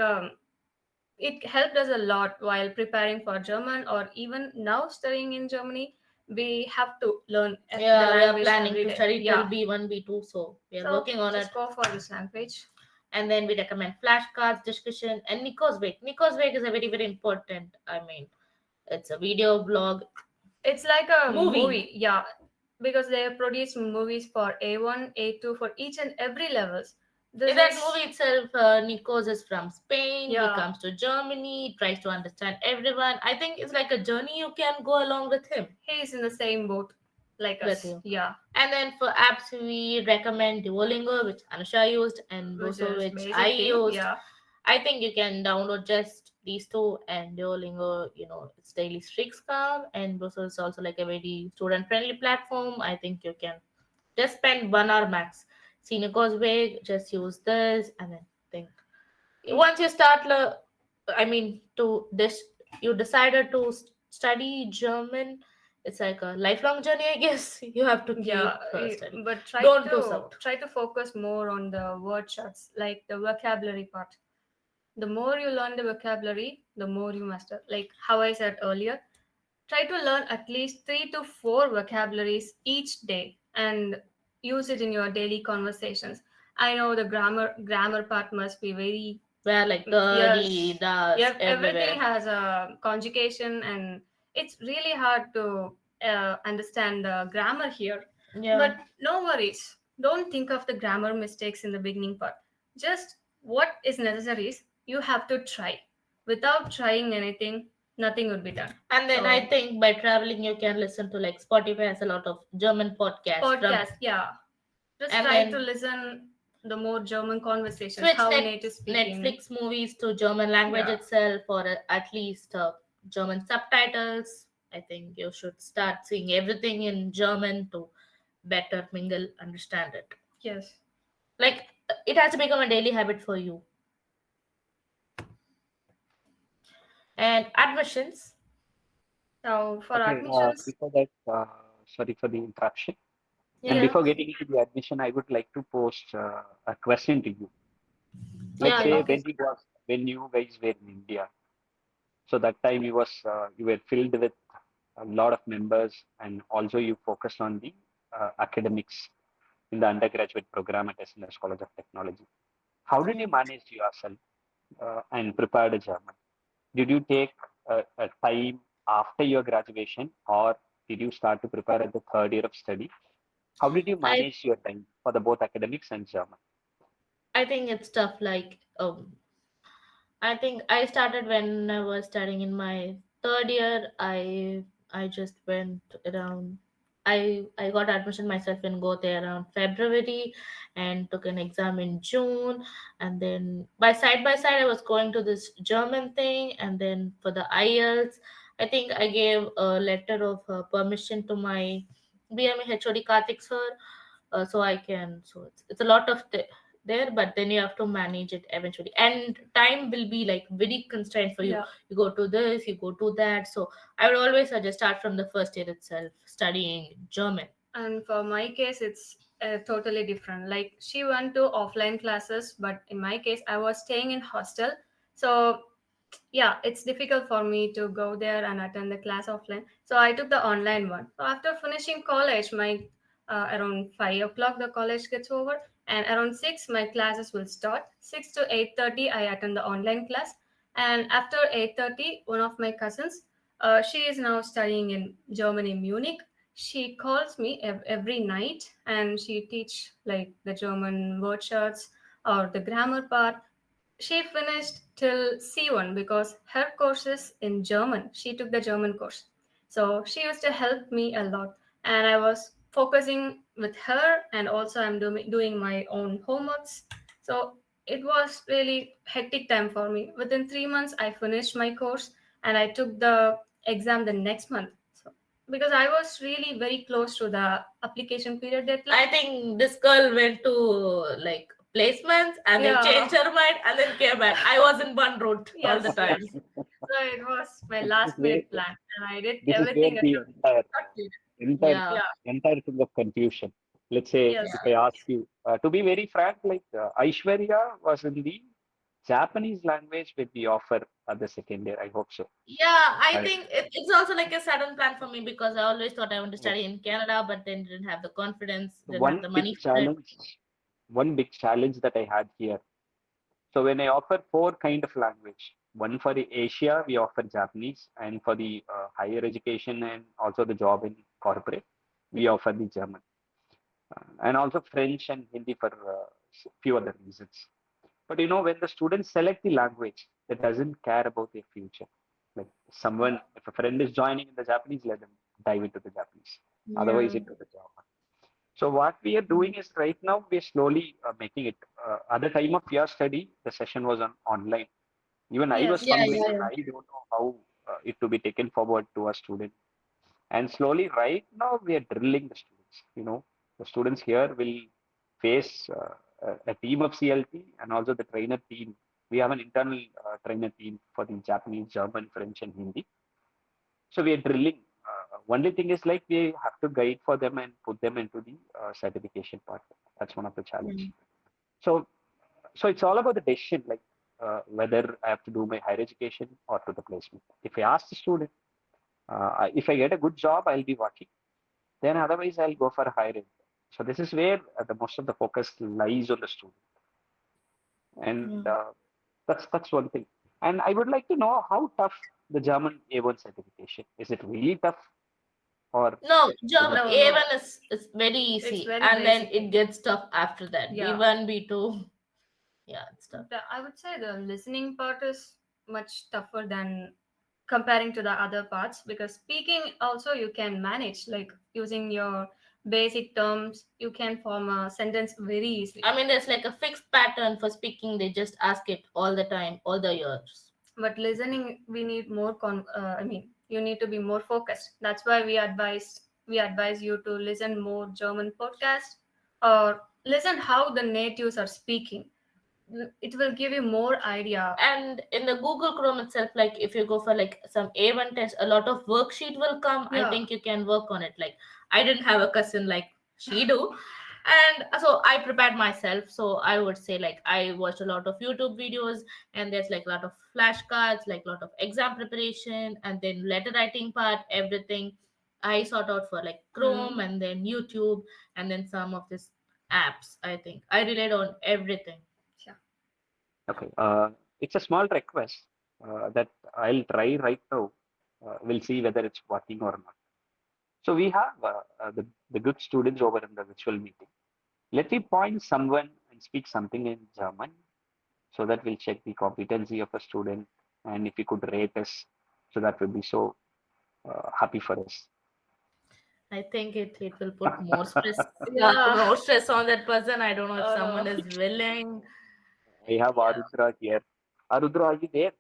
Speaker 3: it helped us a lot while preparing for German or even now studying in Germany. We have to learn the
Speaker 2: Yeah, we are
Speaker 3: language
Speaker 2: planning
Speaker 3: every
Speaker 2: to
Speaker 3: day.
Speaker 2: study till
Speaker 3: Yeah.
Speaker 2: B1, B2, so we are
Speaker 3: So
Speaker 2: working on it.
Speaker 3: just go for this language.
Speaker 2: And then we recommend flashcards, discussion, and Nico's Wake. Nico's Wake is a very, very important. I mean, it's a video blog
Speaker 3: It's like a
Speaker 2: movie.
Speaker 3: movie, yeah, because they have produced movies for A1, A2 for each and every levels. This
Speaker 2: In that
Speaker 3: is
Speaker 2: movie itself, Nikos is from Spain. He
Speaker 3: yeah,
Speaker 2: comes to Germany, tries to understand everyone. I think it's like a journey you can go along with him,
Speaker 3: he's in the same boat like
Speaker 2: with
Speaker 3: us.
Speaker 2: you.
Speaker 3: Yeah,
Speaker 2: And then for apps, we recommend Duolingo, which Anusha used, and
Speaker 3: which
Speaker 2: Boso,
Speaker 3: is
Speaker 2: which I
Speaker 3: basic thing.
Speaker 2: used.
Speaker 3: Yeah,
Speaker 2: I think you can download just these two, and Duolingo, it's daily streaks calm, and Boso is also like a very student friendly platform. I think you can just spend 1 hour max. Senior way, just use this, and then think.
Speaker 3: it,
Speaker 2: Once you start, I mean, to this, you decided to study German. It's like a lifelong journey, I guess. You have to
Speaker 3: yeah,
Speaker 2: keep studying.
Speaker 3: but
Speaker 2: Don't lose out.
Speaker 3: try to focus more on the word charts, like the vocabulary part. The more you learn the vocabulary, the more you master. Like how I said earlier, try to learn at least 3 to 4 vocabularies each day and use it in your daily conversations. I know the grammar part must be very
Speaker 2: Where like the
Speaker 3: yes.
Speaker 2: does
Speaker 3: Yeah, everything
Speaker 2: everywhere.
Speaker 3: has a conjugation and it's really hard to understand the grammar here.
Speaker 2: Yeah.
Speaker 3: But no worries. Don't think of the grammar mistakes in the beginning part. Just what is necessary is you have to try. Without trying anything, nothing would be done.
Speaker 2: And then I
Speaker 3: So
Speaker 2: think by traveling, you can listen to like Spotify has a lot of German podcasts from,
Speaker 3: podcast, yeah. Just
Speaker 2: and
Speaker 3: try to
Speaker 2: then
Speaker 3: listen the more German conversations,
Speaker 2: switch
Speaker 3: how native speaking.
Speaker 2: Netflix movies to German language
Speaker 3: Yeah.
Speaker 2: itself, or at least German subtitles. I think you should start seeing everything in German to better mingle, understand it.
Speaker 3: Yes.
Speaker 2: Like it has to become a daily habit for you. And admissions.
Speaker 3: So for
Speaker 1: Okay,
Speaker 3: admissions,
Speaker 1: before that, sorry for the interruption. And
Speaker 2: Yeah,
Speaker 3: yeah.
Speaker 1: before getting into the admission, I would like to post a question to you. Let's
Speaker 2: yeah,
Speaker 3: Okay,
Speaker 1: say
Speaker 2: yeah.
Speaker 3: okay.
Speaker 1: when you guys were in India, so that time you were filled with a lot of members, and also you focused on the academics in the undergraduate program at SNS College of Technology. How did you
Speaker 2: Yeah.
Speaker 1: manage yourself and prepare the German? Did you take a time after your graduation, or did you start to prepare at the third year of study? How did you
Speaker 2: I
Speaker 1: manage your time for the both academics and German?
Speaker 2: I think it's tough. I think I started when I was studying in my third year. I just went around. I got admission myself in Goa around February, and took an exam in June. And then by side I was going to this German thing. And then for the IELTS, I think I gave a letter of permission to my BME HOD Karthik sir, so I can. So it's a lot of there, but then you have to manage it eventually, and time will be like very constrained for you.
Speaker 3: Yeah.
Speaker 2: You go to this, you go to that. So I would always suggest start from the first year itself studying German.
Speaker 3: And for my case, it's totally different. Like she went to offline classes, but in my case, I was staying in hostel. So yeah, it's difficult for me to go there and attend the class offline. So I took the online one. So after finishing college, my around 5 o'clock the college gets over, and around 6 my classes will start. 6 to 8:30 I attend the online class, and after 8:30, one of my cousins, she is now studying in Germany, Munich. She calls me every night, and she teach like the German word charts or the grammar part. She finished till C1 because her course is in German. She took the German course. So she used to help me a lot. And I was focusing with her, and also I'm doing my own homeworks. So it was really hectic time for me. Within 3 months, I finished my course, and I took the exam the next month. So because I was really very close to the application period
Speaker 2: I
Speaker 3: deadline.
Speaker 2: think this girl went to like placements and then
Speaker 3: Yeah.
Speaker 2: changed her mind and then came back. I was in one route all the
Speaker 3: Yes,
Speaker 2: time.
Speaker 3: yes. So it was my
Speaker 1: This is
Speaker 3: last
Speaker 1: where
Speaker 3: minute plan, and I did
Speaker 1: this is where
Speaker 3: everything.
Speaker 1: the
Speaker 3: Exactly.
Speaker 1: entire
Speaker 2: Yeah.
Speaker 3: Yeah.
Speaker 1: entire thing of confusion. Let's say
Speaker 3: Yes.
Speaker 1: if
Speaker 2: Yeah.
Speaker 1: I ask you to be very frank, like Aishwarya was in the Japanese language with the offer at the second year. I hope so.
Speaker 2: Yeah, I
Speaker 1: I,
Speaker 2: think it's also like a sudden plan for me because I always thought I want to
Speaker 1: yes.
Speaker 2: study in Canada, but then didn't have the confidence, didn't have
Speaker 1: One
Speaker 2: the money
Speaker 1: big
Speaker 2: for it.
Speaker 1: challenge, one big challenge that I had here. So when I offer four kind of language, one for the Asia, we offer Japanese, and for the higher education and also the job in corporate, we offer the German, and also French and Hindi for few other reasons. But when the students select the language, that doesn't care about their future. Like someone, if a friend is joining in the Japanese, let them dive into the Japanese. Otherwise,
Speaker 2: Yeah.
Speaker 1: into the German. So what we are doing is right now we're slowly making it. At the time of your study, the session was on online. Even I was
Speaker 3: Yes.
Speaker 2: Yeah,
Speaker 1: wondering,
Speaker 2: yeah,
Speaker 1: and
Speaker 2: yeah.
Speaker 1: I don't know how it to be taken forward to a student. And slowly, right now, we are drilling the students. The students here will face a team of CLT and also the trainer team. We have an internal trainer team for the Japanese, German, French, and Hindi. So we are drilling. Only thing is like we have to guide for them and put them into the certification part. That's one of the challenge.
Speaker 2: Mm.
Speaker 1: So, so it's all about the decision, like whether I have to do my higher education or to the placement. If I ask the student, if I get a good job, I'll be working. Then otherwise, I'll go for a higher ed. So this is where the most of the focus lies on the student, and
Speaker 2: Mm.
Speaker 1: that's one thing. And I would like to know how tough the German A1 certification is. It really tough, or
Speaker 2: No,
Speaker 1: is
Speaker 2: German
Speaker 1: it?
Speaker 3: No, no.
Speaker 2: A1 is very
Speaker 3: It's
Speaker 2: easy,
Speaker 3: very
Speaker 2: and then
Speaker 3: basic.
Speaker 2: it gets tough after that.
Speaker 3: Yeah.
Speaker 2: B1, B2, yeah, it's tough.
Speaker 3: I would say the listening part is much tougher than comparing to the other parts, because speaking also you can manage, like using your basic terms, you can form a sentence very easily.
Speaker 2: I mean, there's like a fixed pattern for speaking. They just ask it all the time, all the years.
Speaker 3: But listening, we need more I mean, you need to be more focused. That's why we advise you to listen more German podcast, or listen how the natives are speaking. It will give you more idea.
Speaker 2: And in the Google Chrome itself, like if you go for like some A1 test, a lot of worksheet will come. I
Speaker 3: Yeah.
Speaker 2: think you can work on it. Like I didn't have a cousin like she do, and so I prepared myself. So I would say like I watched a lot of YouTube videos, and there's like a lot of flashcards, like a lot of exam preparation, and then letter writing part, everything. I sought out for like Chrome and then YouTube and then some of these apps. I think I relied on everything.
Speaker 3: Yeah.
Speaker 1: Okay. It's a small request that I'll try right now. We'll see whether it's working or not. So we have the good students over in the virtual meeting. Let me point someone and speak something in German so that we'll check the competency of a student, and if you could rate us, so that would be so happy for us.
Speaker 2: I think it will put more stress,
Speaker 3: Yeah.
Speaker 2: more stress on that person. I don't know if
Speaker 3: Oh
Speaker 2: someone
Speaker 3: no.
Speaker 2: is willing.
Speaker 1: I have
Speaker 2: Yeah.
Speaker 1: Arudra here. Arudra, are you there?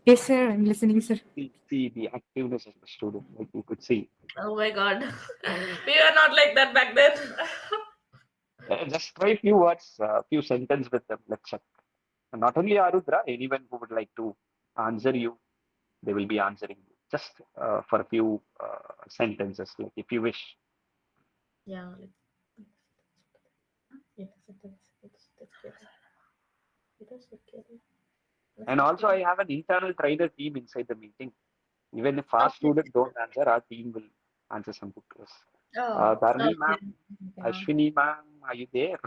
Speaker 4: Yes, sir. I'm listening, sir.
Speaker 1: See the activeness of the student, like you could see.
Speaker 2: Oh my God. We were not like that back then.
Speaker 1: Just try a few words, few sentences with them. Let's check. And not only Arudra, anyone who would like to answer you, they will be answering you. Just for a few sentences, like if you wish.
Speaker 2: Yeah.
Speaker 1: And also, I have an internal trainer team inside the meeting. Even if our
Speaker 2: Okay.
Speaker 1: student don't answer, our team will answer something to us.
Speaker 3: Oh.
Speaker 1: Dharani
Speaker 2: Okay.
Speaker 1: ma'am,
Speaker 3: Yeah.
Speaker 1: Ashwini ma'am, are you there?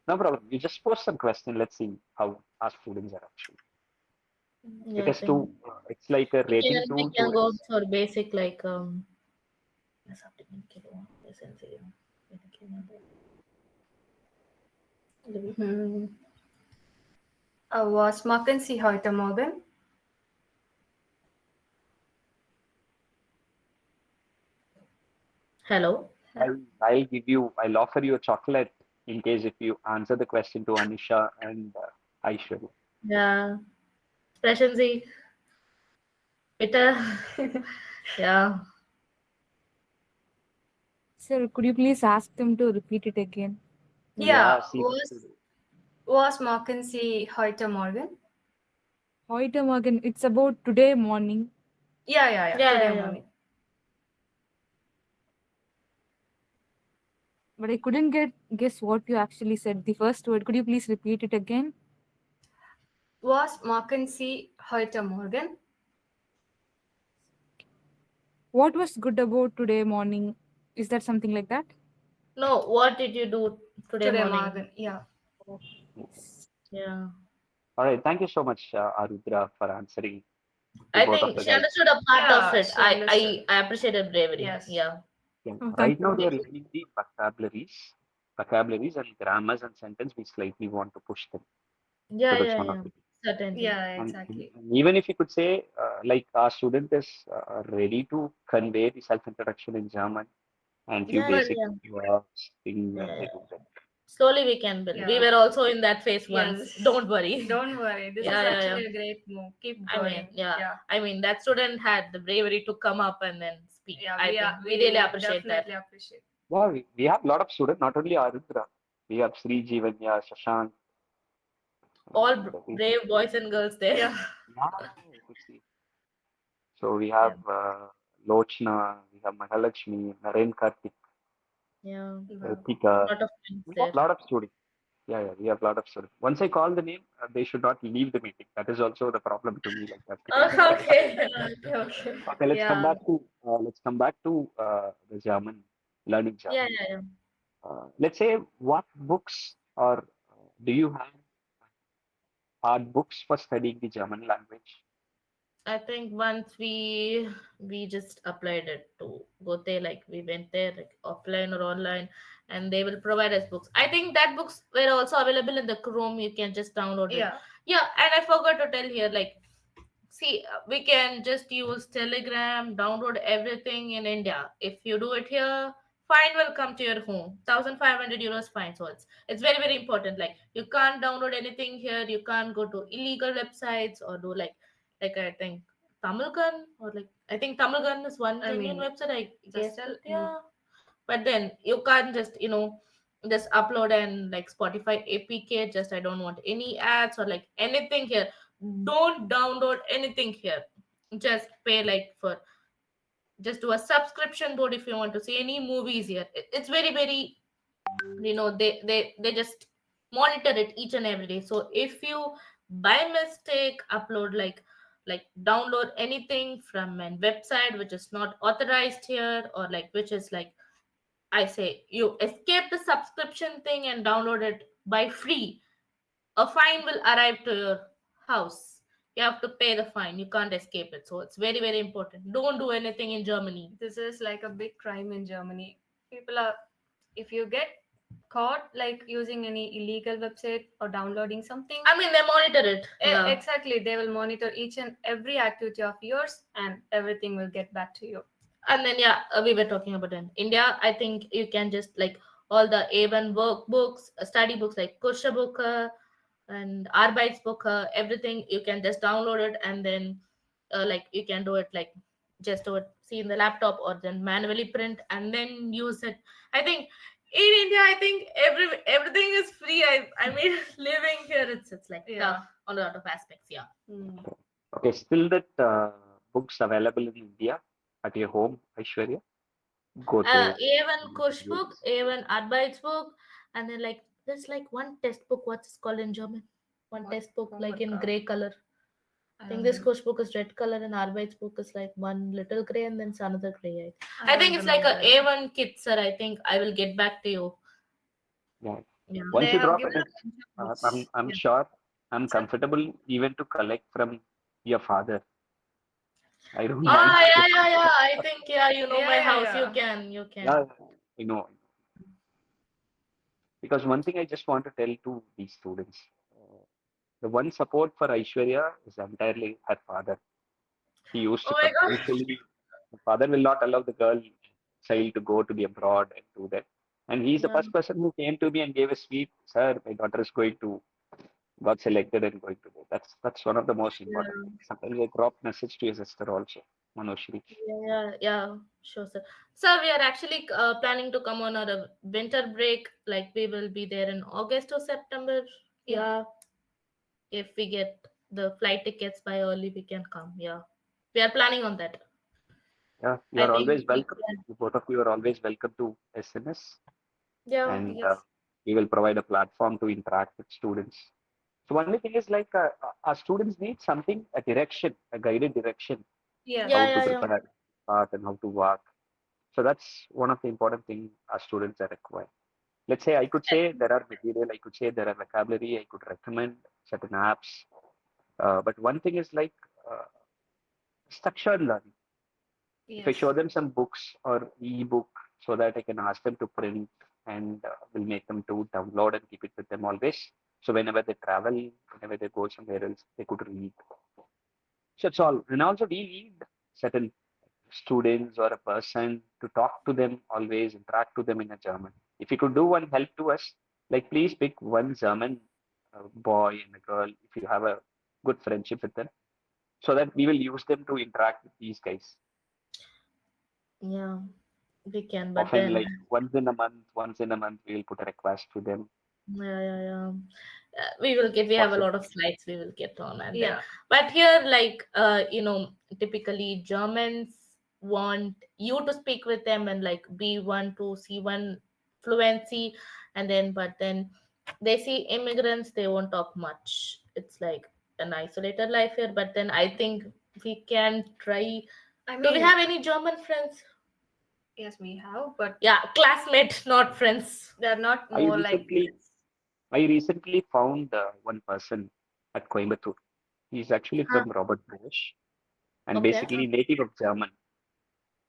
Speaker 1: No problem. You just post some question. Let's see how our students are actually. It
Speaker 2: Yeah, I
Speaker 1: is
Speaker 2: think
Speaker 1: to, it's like a rating
Speaker 2: we
Speaker 1: tool
Speaker 2: can
Speaker 1: to
Speaker 2: go
Speaker 1: us.
Speaker 2: for basic like
Speaker 3: Hmm. Was machen Sie heute Morgen?
Speaker 2: hello.
Speaker 1: I'll give you, I'll offer you a chocolate in case if you answer the question to Anisha and Aishwarya.
Speaker 2: Yeah. Sprechen Sie bitte. Yeah.
Speaker 4: Sir, could you please ask them to repeat it again?
Speaker 3: Yeah.
Speaker 1: Yeah, see the
Speaker 3: Was
Speaker 1: student.
Speaker 3: was machen Sie heute Morgen?
Speaker 4: Heute Morgen, it's about today morning.
Speaker 3: Yeah, yeah, yeah.
Speaker 2: Yeah,
Speaker 3: Today
Speaker 2: yeah, yeah.
Speaker 3: morning.
Speaker 4: But I couldn't guess what you actually said. The first word. Could you please repeat it again?
Speaker 3: Was machen Sie heute Morgen?
Speaker 4: What was good about today morning? Is that something like that?
Speaker 2: No, what did you do today
Speaker 3: Today
Speaker 2: morning?
Speaker 3: morning. Yeah.
Speaker 4: Yes.
Speaker 2: Yeah.
Speaker 1: All right. Thank you so much, Arudra, for answering to
Speaker 2: I
Speaker 1: both of
Speaker 2: think
Speaker 1: the
Speaker 2: she
Speaker 1: guys.
Speaker 2: understood a part of
Speaker 3: Yeah,
Speaker 2: it.
Speaker 3: she understood.
Speaker 2: I appreciated bravery.
Speaker 3: Yes.
Speaker 2: Yeah.
Speaker 1: Yeah.
Speaker 4: Oh, thank
Speaker 1: Right now,
Speaker 4: you.
Speaker 1: they are learning the vocabularies and grammars and sentence. We slightly want to push them. So
Speaker 2: Yeah,
Speaker 1: that's
Speaker 2: yeah,
Speaker 1: one of
Speaker 2: yeah.
Speaker 1: the things.
Speaker 2: Certainly.
Speaker 3: Yeah,
Speaker 1: And
Speaker 3: exactly.
Speaker 1: even if you could say, like our student is ready to convey the self-introduction in German and few
Speaker 2: Yeah, yeah,
Speaker 1: basic
Speaker 2: yeah.
Speaker 1: words, thing
Speaker 2: Yeah,
Speaker 1: they
Speaker 2: yeah.
Speaker 1: do that.
Speaker 2: Slowly we can build. We
Speaker 3: Yeah.
Speaker 2: were also in that phase once.
Speaker 3: Yes.
Speaker 2: Don't worry.
Speaker 3: Don't worry. This is
Speaker 2: Yeah, yeah, yeah.
Speaker 3: actually a great move. Keep
Speaker 2: I mean,
Speaker 3: going.
Speaker 2: yeah.
Speaker 3: Yeah.
Speaker 2: I mean, that student had the bravery to come up and then speak.
Speaker 3: Yeah,
Speaker 2: I
Speaker 3: we
Speaker 2: think
Speaker 3: are
Speaker 2: we really
Speaker 3: we
Speaker 2: appreciate that.
Speaker 3: definitely appreciate.
Speaker 1: Yeah, we have a lot of students, not only Arudra. We have Sri Jivanya, Shashank,
Speaker 2: All
Speaker 1: and
Speaker 2: brave boys and girls there.
Speaker 3: Yeah.
Speaker 1: yeah, you could see. So we
Speaker 2: Yeah.
Speaker 1: have Lochna, we have Mahalakshmi, Naren Karthik,
Speaker 2: Yeah.
Speaker 3: Wow.
Speaker 1: Ritika.
Speaker 2: Lot of friends
Speaker 1: We have
Speaker 2: there.
Speaker 1: a lot of students. Yeah, we have a lot of students. Once I call the name, they should not leave the meeting. That is also the problem to me, like that.
Speaker 2: Okay.
Speaker 3: Okay, okay.
Speaker 1: Okay,
Speaker 2: Yeah.
Speaker 1: let's come back to the German, learning
Speaker 2: Yeah,
Speaker 1: German.
Speaker 2: yeah, yeah.
Speaker 1: Let's say, what books or do you have hard books for studying the German language?
Speaker 2: I think once we just applied it to go there, like we went there like offline or online, and they will provide us books. I think that books were also available in the Chrome. You can just download it.
Speaker 3: Yeah.
Speaker 2: Yeah, and I forgot to tell here, like, see, we can just use Telegram, download everything in India. If you do it here, fine will come to your home. 1,500 euros fine. So it's very very important. Like you can't download anything here. You can't go to illegal websites or do like I think Tamilgun or like I think Tamilgun is one
Speaker 3: I
Speaker 2: genuine
Speaker 3: mean,
Speaker 2: website. I
Speaker 3: just
Speaker 2: guess
Speaker 3: tell.
Speaker 2: it, yeah. But then you can't just just upload and like Spotify APK. Just I don't want any ads or like anything here. Don't download anything here. Just pay like for just do a subscription board if you want to see any movies here. It's very very they just monitor it each and every day. So if you by mistake upload like download anything from a website which is not authorized here, or like which is like, I say you escape the subscription thing and download it by free, a fine will arrive to your house. You have to pay the fine. You can't escape it. So it's very, very important. Don't do anything in Germany.
Speaker 3: This is like a big crime in Germany. People are, if you get caught like using any illegal website or downloading something,
Speaker 2: I mean, they monitor it. Yeah.
Speaker 3: exactly, they will monitor each and every activity of yours and everything will get back to you.
Speaker 2: And then, yeah, we were talking about in India. I think you can just like all the A1 workbooks, study books like Kusha book and Arbeitsbook, everything, you can just download it, and then like you can do it like just do it, see in the laptop, or then manually print and then use it. I think in India, I think everything is free. I mean, living here, it's like tough on a lot of aspects. Yeah.
Speaker 1: Okay, still that books available in India at your home, Aishwarya? Gote.
Speaker 2: A1 Kush book, A1 Arbeitsbook, and then like there's like one test book. What's it called in German? One test book like in gray color. I think this Kush book is red color and Arbeits book is like one little gray and then it's another gray. I think it's like a A1 kit, sir. I think I will get back to you.
Speaker 1: Yeah.
Speaker 2: Yeah.
Speaker 1: Once
Speaker 3: They
Speaker 1: you
Speaker 3: have
Speaker 1: drop
Speaker 3: given
Speaker 1: it,
Speaker 3: a bunch of books.
Speaker 1: I'm
Speaker 3: Yeah.
Speaker 1: sure I'm comfortable even to collect from your father. I don't mind.
Speaker 2: Ah, yeah. I think you know my
Speaker 3: Yeah, yeah,
Speaker 2: house. You
Speaker 3: yeah.
Speaker 2: can, you can.
Speaker 1: Yeah, I know. Because one thing I just want to tell to these students, the one support for Aishwarya is entirely her father. He used
Speaker 2: Oh
Speaker 1: to
Speaker 2: my god.
Speaker 1: completely, the father will not allow the girl child to go to the abroad and do that. And he's the
Speaker 2: Yeah.
Speaker 1: first person who came to me and gave a speech, sir, my daughter is going to got selected and going to do. That's one of the most important
Speaker 2: Yeah.
Speaker 1: things. Sometimes I drop message to your sister also, Manoshri.
Speaker 2: Yeah, sure, sir. So we are actually planning to come on a winter break. Like we will be there in August or September.
Speaker 3: Yeah.
Speaker 2: Yeah, if we get the flight tickets by early, we can come. Yeah, we are planning on that.
Speaker 1: Yeah, you
Speaker 2: I
Speaker 1: are
Speaker 2: think
Speaker 1: always welcome. Both of you are always welcome to SNS,
Speaker 2: yeah,
Speaker 1: and
Speaker 3: Yes.
Speaker 1: we will provide a platform to interact with students. So only thing is like our students need something, a direction, a guided direction,
Speaker 3: Yes.
Speaker 1: how to
Speaker 2: yeah.
Speaker 1: prepare part and how to work. So that's one of the important things our students are required. Let's say I could say there are material, I could say there are vocabulary, I could recommend certain apps. But one thing is like uh, structured learning. If I show
Speaker 3: Yes.
Speaker 1: them some books or ebook so that I can ask them to print and will make them to download and keep it with them always. So whenever they travel, whenever they go somewhere else, they could read. So it's all. And also we need certain students or a person to talk to them always, interact to them in a German. If you could do one help to us, like please pick one German boy and a girl if you have a good friendship with them, so that we will use them to interact with these guys.
Speaker 2: Yeah, we can. But
Speaker 1: Often,
Speaker 2: then
Speaker 1: like once in a month, we will put a request to them.
Speaker 2: yeah. We will get. We have a
Speaker 1: WhatsApp.
Speaker 2: lot of slides. We will get on, and then.
Speaker 3: Yeah.
Speaker 2: But here, like typically Germans want you to speak with them and like B1 to C1 fluency, and then but then they see immigrants. They won't talk much. It's like an isolated life here. But then I think we can try.
Speaker 3: I
Speaker 2: Do we
Speaker 3: mean,
Speaker 2: have any German friends?
Speaker 3: yes, we have, but
Speaker 2: Yeah, classmates, not friends.
Speaker 3: they're not
Speaker 1: I
Speaker 3: more like
Speaker 1: recently, I recently found one person at Coimbatore. He's actually
Speaker 2: Huh.
Speaker 1: from Robert Bosch and
Speaker 2: Okay.
Speaker 1: basically native of German.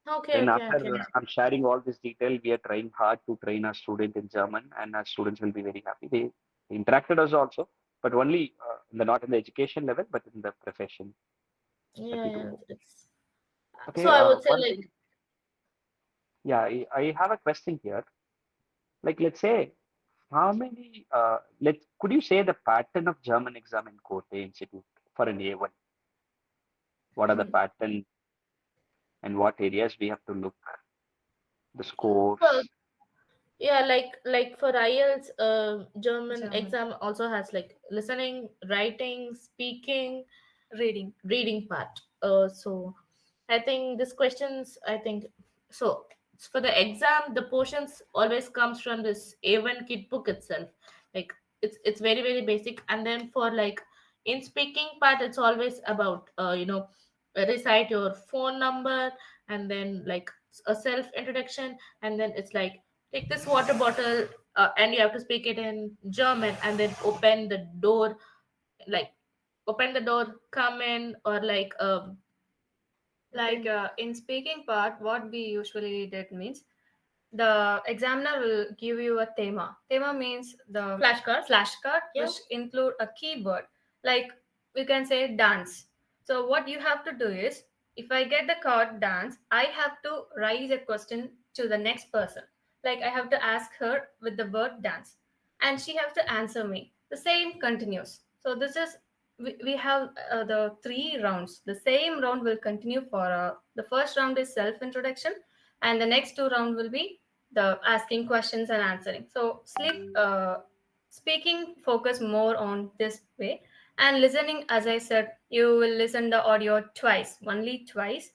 Speaker 2: Okay.
Speaker 1: Then
Speaker 2: Okay. Okay.
Speaker 1: after I'm sharing all this detail, we are trying hard to train our student in German, and our students will be very happy. They interacted us also, but only not in the education level, but in the profession that we
Speaker 2: Yeah.
Speaker 1: do.
Speaker 2: So
Speaker 1: Okay,
Speaker 2: I would say
Speaker 1: one
Speaker 2: like
Speaker 1: thing, yeah, I have a question here. Like, let's say, how many, could you say the pattern of German exam in Kote Institute for an A1? What are the pattern and what areas we have to look, the
Speaker 2: well,
Speaker 1: scores?
Speaker 2: yeah, like for IELTS, German
Speaker 3: German
Speaker 2: exam also has like listening, writing, speaking,
Speaker 3: reading.
Speaker 2: reading part. So I think this questions. I think so. For the exam, the portions always comes from this A1 kit book itself. Like it's very very basic, and then for like in speaking part it's always about recite your phone number, and then like a self introduction, and then it's like take this water bottle, and you have to speak it in German, and then open the door, like open the door, come in, or like
Speaker 3: Like in speaking part, what we usually did means the examiner will give you a thema. Thema means the
Speaker 2: flashcard.
Speaker 3: flashcard,
Speaker 2: Yeah.
Speaker 3: which include a keyword. Like we can say dance. So what you have to do is, if I get the card dance, I have to raise a question to the next person. Like I have to ask her with the word dance, and she has to answer me. The same continues. So this is we have the three rounds. The same round will continue for the first round is self introduction, and the next two round will be the asking questions and answering. So speaking focus more on this way, and listening, as I said, you will listen the audio twice, only twice.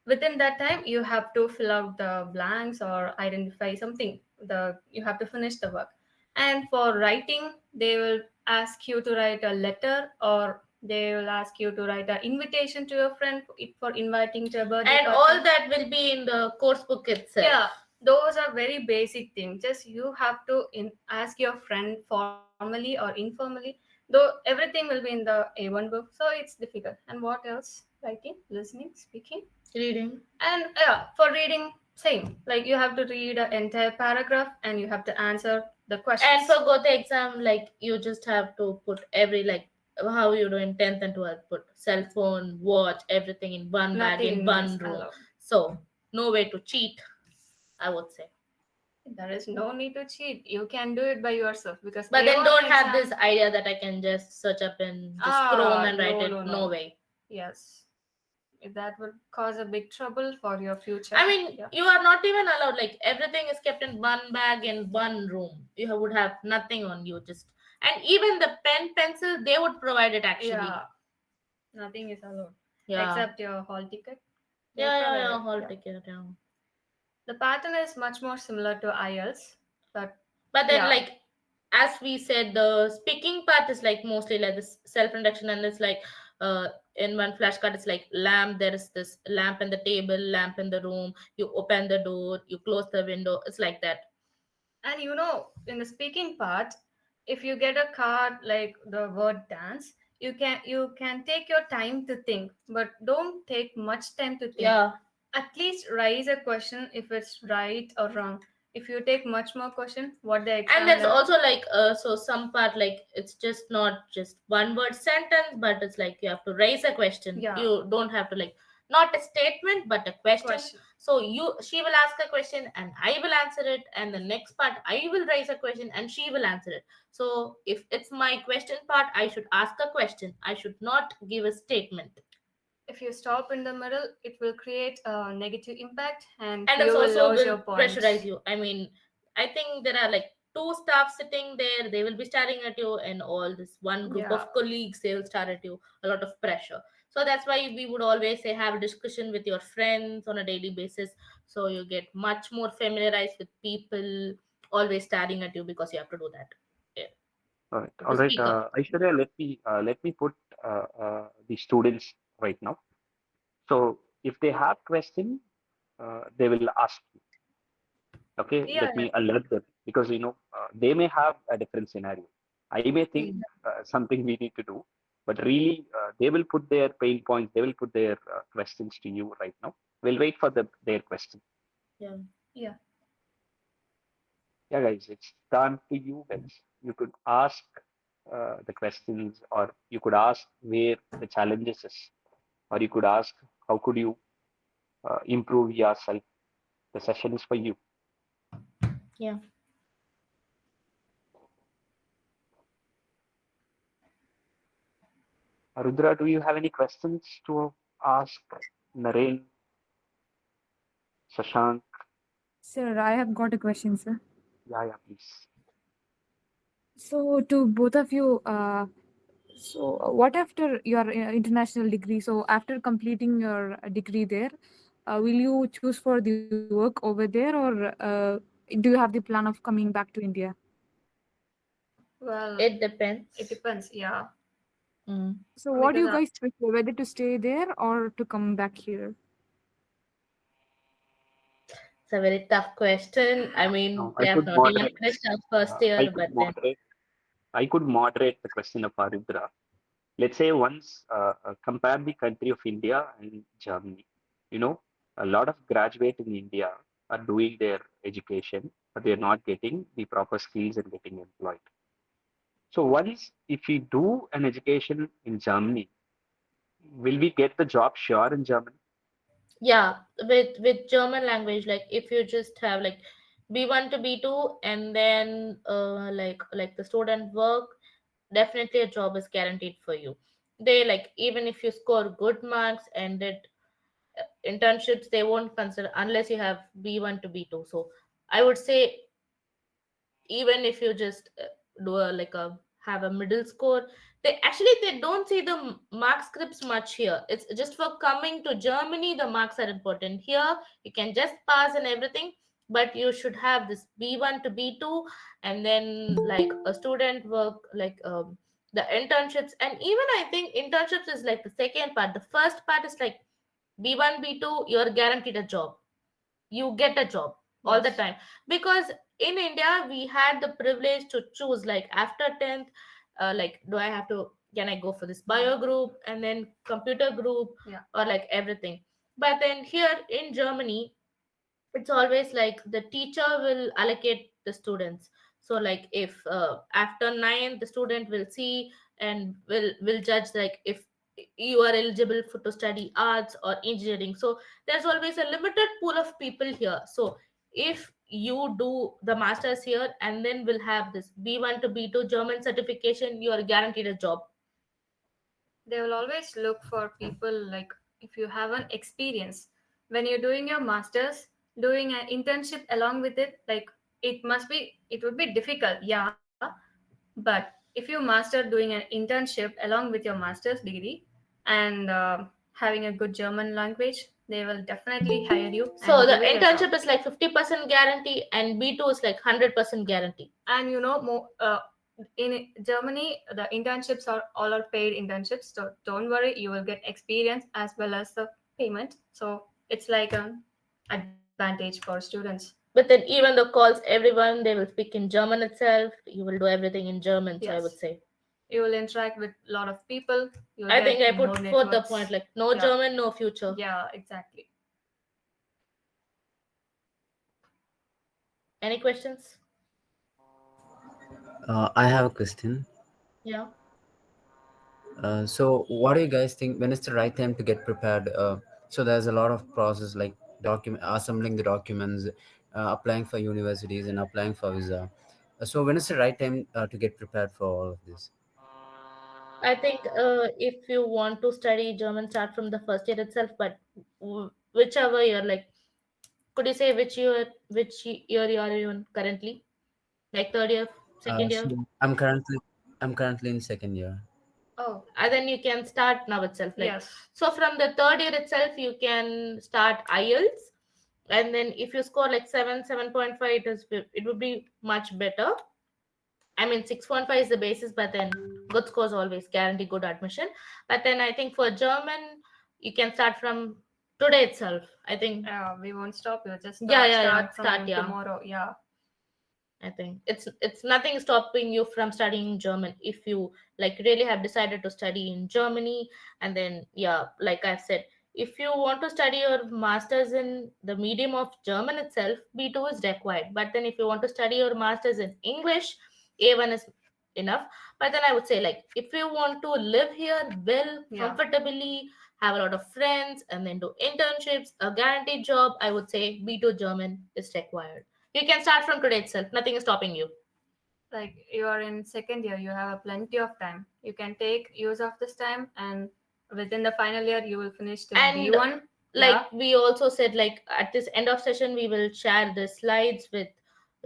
Speaker 3: Within that time you have to fill out the blanks or identify something, the you have to finish the work. And for writing, they will ask you to write a letter, or they will ask you to write an invitation to your friend for inviting to a birthday
Speaker 2: And
Speaker 3: party.
Speaker 2: all that will be in the course book itself.
Speaker 3: Yeah, those are very basic things. Just you have to ask your friend formally or informally, though everything will be in the A1 book, so it's difficult. And what else? Writing, listening, speaking,
Speaker 2: Reading.
Speaker 3: and yeah, for reading, same. Like you have to read an entire paragraph and you have to answer the questions.
Speaker 2: And for go the exam, like you just have to put every, like how you do in 10th and 12th, put cell phone, watch, everything in one bag, in
Speaker 3: nothing
Speaker 2: one
Speaker 3: is
Speaker 2: room.
Speaker 3: allowed.
Speaker 2: So no way to cheat, I would say.
Speaker 3: There is no need to cheat. You can do it by yourself because
Speaker 2: But then
Speaker 3: A1
Speaker 2: don't have
Speaker 3: exam.
Speaker 2: this idea that I can just search up in just Chrome and write
Speaker 3: No,
Speaker 2: it.
Speaker 3: no,
Speaker 2: No
Speaker 3: no.
Speaker 2: way.
Speaker 3: Yes, that would cause a big trouble for your future.
Speaker 2: I mean,
Speaker 3: Yeah.
Speaker 2: you are not even allowed. Like everything is kept in one bag in one room. Would have nothing on you. Just, and even the pen, pencil, they would provide it actually.
Speaker 3: Yeah, nothing is allowed
Speaker 2: Yeah.
Speaker 3: except your hall ticket. They
Speaker 2: Yeah,
Speaker 3: provide
Speaker 2: yeah,
Speaker 3: it.
Speaker 2: hall
Speaker 3: Yeah.
Speaker 2: ticket. Yeah.
Speaker 3: The pattern is much more similar to IELTS, but
Speaker 2: But then,
Speaker 3: yeah,
Speaker 2: like as we said, the speaking part is like mostly like this self introduction, and it's like in one flashcard, it's like lamp. There is this lamp in the table, lamp in the room. You open the door, you close the window. It's like that.
Speaker 3: and in the speaking part, if you get a card like the word dance, you can take your time to think, but don't take much time to think.
Speaker 2: Yeah.
Speaker 3: At least raise a question if it's right or wrong. If you take much more question, what the
Speaker 2: And there's
Speaker 3: examiner.
Speaker 2: also like so some part, like it's just not just one word sentence, but it's like you have to raise a question.
Speaker 3: Yeah.
Speaker 2: You don't have to, like, not a statement but a question.
Speaker 3: Question.
Speaker 2: So she will ask a question and I will answer it, and the next part I will raise a question and she will answer it. So if it's my question part, I should ask a question, I should not give a statement.
Speaker 3: If you stop in the middle, it will create a negative impact, and
Speaker 2: And
Speaker 3: you
Speaker 2: it's
Speaker 3: will
Speaker 2: also
Speaker 3: lose
Speaker 2: will
Speaker 3: your points.
Speaker 2: pressurize you. I mean, I think there are like two staff sitting there, they will be staring at you, and all this one group
Speaker 3: Yeah.
Speaker 2: of colleagues, they will stare at you, a lot of pressure. So that's why we would always say have a discussion with your friends on a daily basis, so you get much more familiarized with people always staring at you, because you have to do that. Yeah.
Speaker 1: All
Speaker 2: To
Speaker 1: right.
Speaker 2: speak up.
Speaker 1: Aishwarya, let me put the students right now. So if they have question, they will ask you. Okay,
Speaker 3: Yeah,
Speaker 1: let me alert them, because they may have a different scenario. I may think something we need to do, but really they will put their pain points. They will put their questions to you right now. We'll wait for their question.
Speaker 2: Yeah.
Speaker 3: yeah.
Speaker 1: Yeah, guys, it's done to you guys. You could ask the questions, or you could ask where the challenges is, or you could ask how could you improve yourself. The session is for you.
Speaker 2: Yeah.
Speaker 1: Rudra, do you have any questions to ask Naren, Shashank?
Speaker 4: Sir, I have got a question, sir.
Speaker 1: Yeah, please.
Speaker 4: So, to both of you, what after your international degree? So, after completing your degree there, will you choose for the work over there, or do you have the plan of coming back to India?
Speaker 3: Well,
Speaker 2: It depends.
Speaker 3: it depends. Yeah.
Speaker 2: Mm.
Speaker 4: So what do
Speaker 3: because
Speaker 4: you guys prefer, whether to stay there or to come back here?
Speaker 2: It's a very tough question. I mean,
Speaker 1: Now,
Speaker 2: we have not even finished our first
Speaker 1: I
Speaker 2: year,
Speaker 1: could
Speaker 2: but then
Speaker 1: moderate, I could moderate the question of Arudra. Let's say once compare the country of India and Germany. You know, a lot of graduate in India are doing their education, but they're not getting the proper skills and getting employed. So once if we do an education in Germany, will we get the job sure in Germany?
Speaker 2: yeah, with German language, like if you just have like B1 to B2, and then like the student work, definitely a job is guaranteed for you. They like, even if you score good marks and did internships, they won't consider unless you have B1 to B2. So I would say, even if you just do a like a have a middle score, they don't see the mark scripts much here. It's just for coming to Germany, the marks are important. Here you can just pass and everything, but you should have this B1 to B2, and then like a student work, like the internships. And even I think internships is like the second part. The first part is like B1 B2, you're guaranteed a job, you get a job all the
Speaker 3: yes,
Speaker 2: time. Because in India we had the privilege to choose, like after 10th, like do I have to, can I go for this bio group and then computer group,
Speaker 3: yeah.
Speaker 2: or like everything. But then here in Germany, it's always like the teacher will allocate the students. So like if after 9, the student will see and will judge like if you are eligible for to study arts or engineering. So there's always a limited pool of people here. So if you do the masters here and then will have this B1 to B2 German certification, you are guaranteed a job.
Speaker 3: They will always look for people like if you have an experience when you're doing your masters, doing an internship along with it, like it would be difficult, yeah, but if you master doing an internship along with your master's degree and having a good German language, they will definitely hire you
Speaker 2: So
Speaker 3: and
Speaker 2: the
Speaker 3: give you the job.
Speaker 2: internship is like 50% guarantee and B2 is like 100% guarantee.
Speaker 3: And more in Germany, the internships are all are paid internships, so don't worry, you will get experience as well as the payment. So it's like an advantage for students.
Speaker 2: But then even the calls, everyone, they will speak in German itself. You will do everything in German. So I would
Speaker 3: Yes,
Speaker 2: say,
Speaker 3: you will interact with a lot of people, you'll
Speaker 2: I think
Speaker 3: get
Speaker 2: I
Speaker 3: more
Speaker 2: put forth the point
Speaker 3: networks.
Speaker 2: like no
Speaker 3: Yeah,
Speaker 2: German, no future.
Speaker 3: yeah, exactly.
Speaker 2: Any questions?
Speaker 5: I have a question.
Speaker 2: Yeah.
Speaker 5: So, what do you guys think? When is the right time to get prepared? So, there's a lot of process like document assembling the documents, applying for universities, and applying for visa. So, when is the right time to get prepared for all of this?
Speaker 2: I think if you want to study German, start from the first year itself. But whichever year, like, could you say which year you are in currently? Like third year, second year?
Speaker 5: So, I'm currently in second year.
Speaker 3: Oh,
Speaker 2: And then you can start now itself. Like,
Speaker 3: yes.
Speaker 2: so from the third year itself, you can start IELTS. And then if you score like 7.5, it would be much better. I mean, 6.5 is the basis, but then good scores always guarantee good admission. But then I think for German, you can start from today itself. I think,
Speaker 3: We won't stop you, just
Speaker 2: yeah,
Speaker 3: start
Speaker 2: start,
Speaker 3: from
Speaker 2: yeah.
Speaker 3: tomorrow. Yeah.
Speaker 2: I think it's nothing stopping you from studying German if you like really have decided to study in Germany. And then yeah, like I said, if you want to study your masters in the medium of German itself, B2 is required. But then if you want to study your masters in English, A1 is enough. But then I would say, like, if you want to live here well,
Speaker 3: Yeah.
Speaker 2: comfortably, have a lot of friends, and then do internships, a guaranteed job, I would say B2 German is required. You can start from today itself. Nothing is stopping you.
Speaker 3: Like you are in second year, you have plenty of time. You can take use of this time, and within the final year, you will finish till
Speaker 2: And
Speaker 3: B1. Yeah.
Speaker 2: like we also said, like at this end of session, we will share the slides with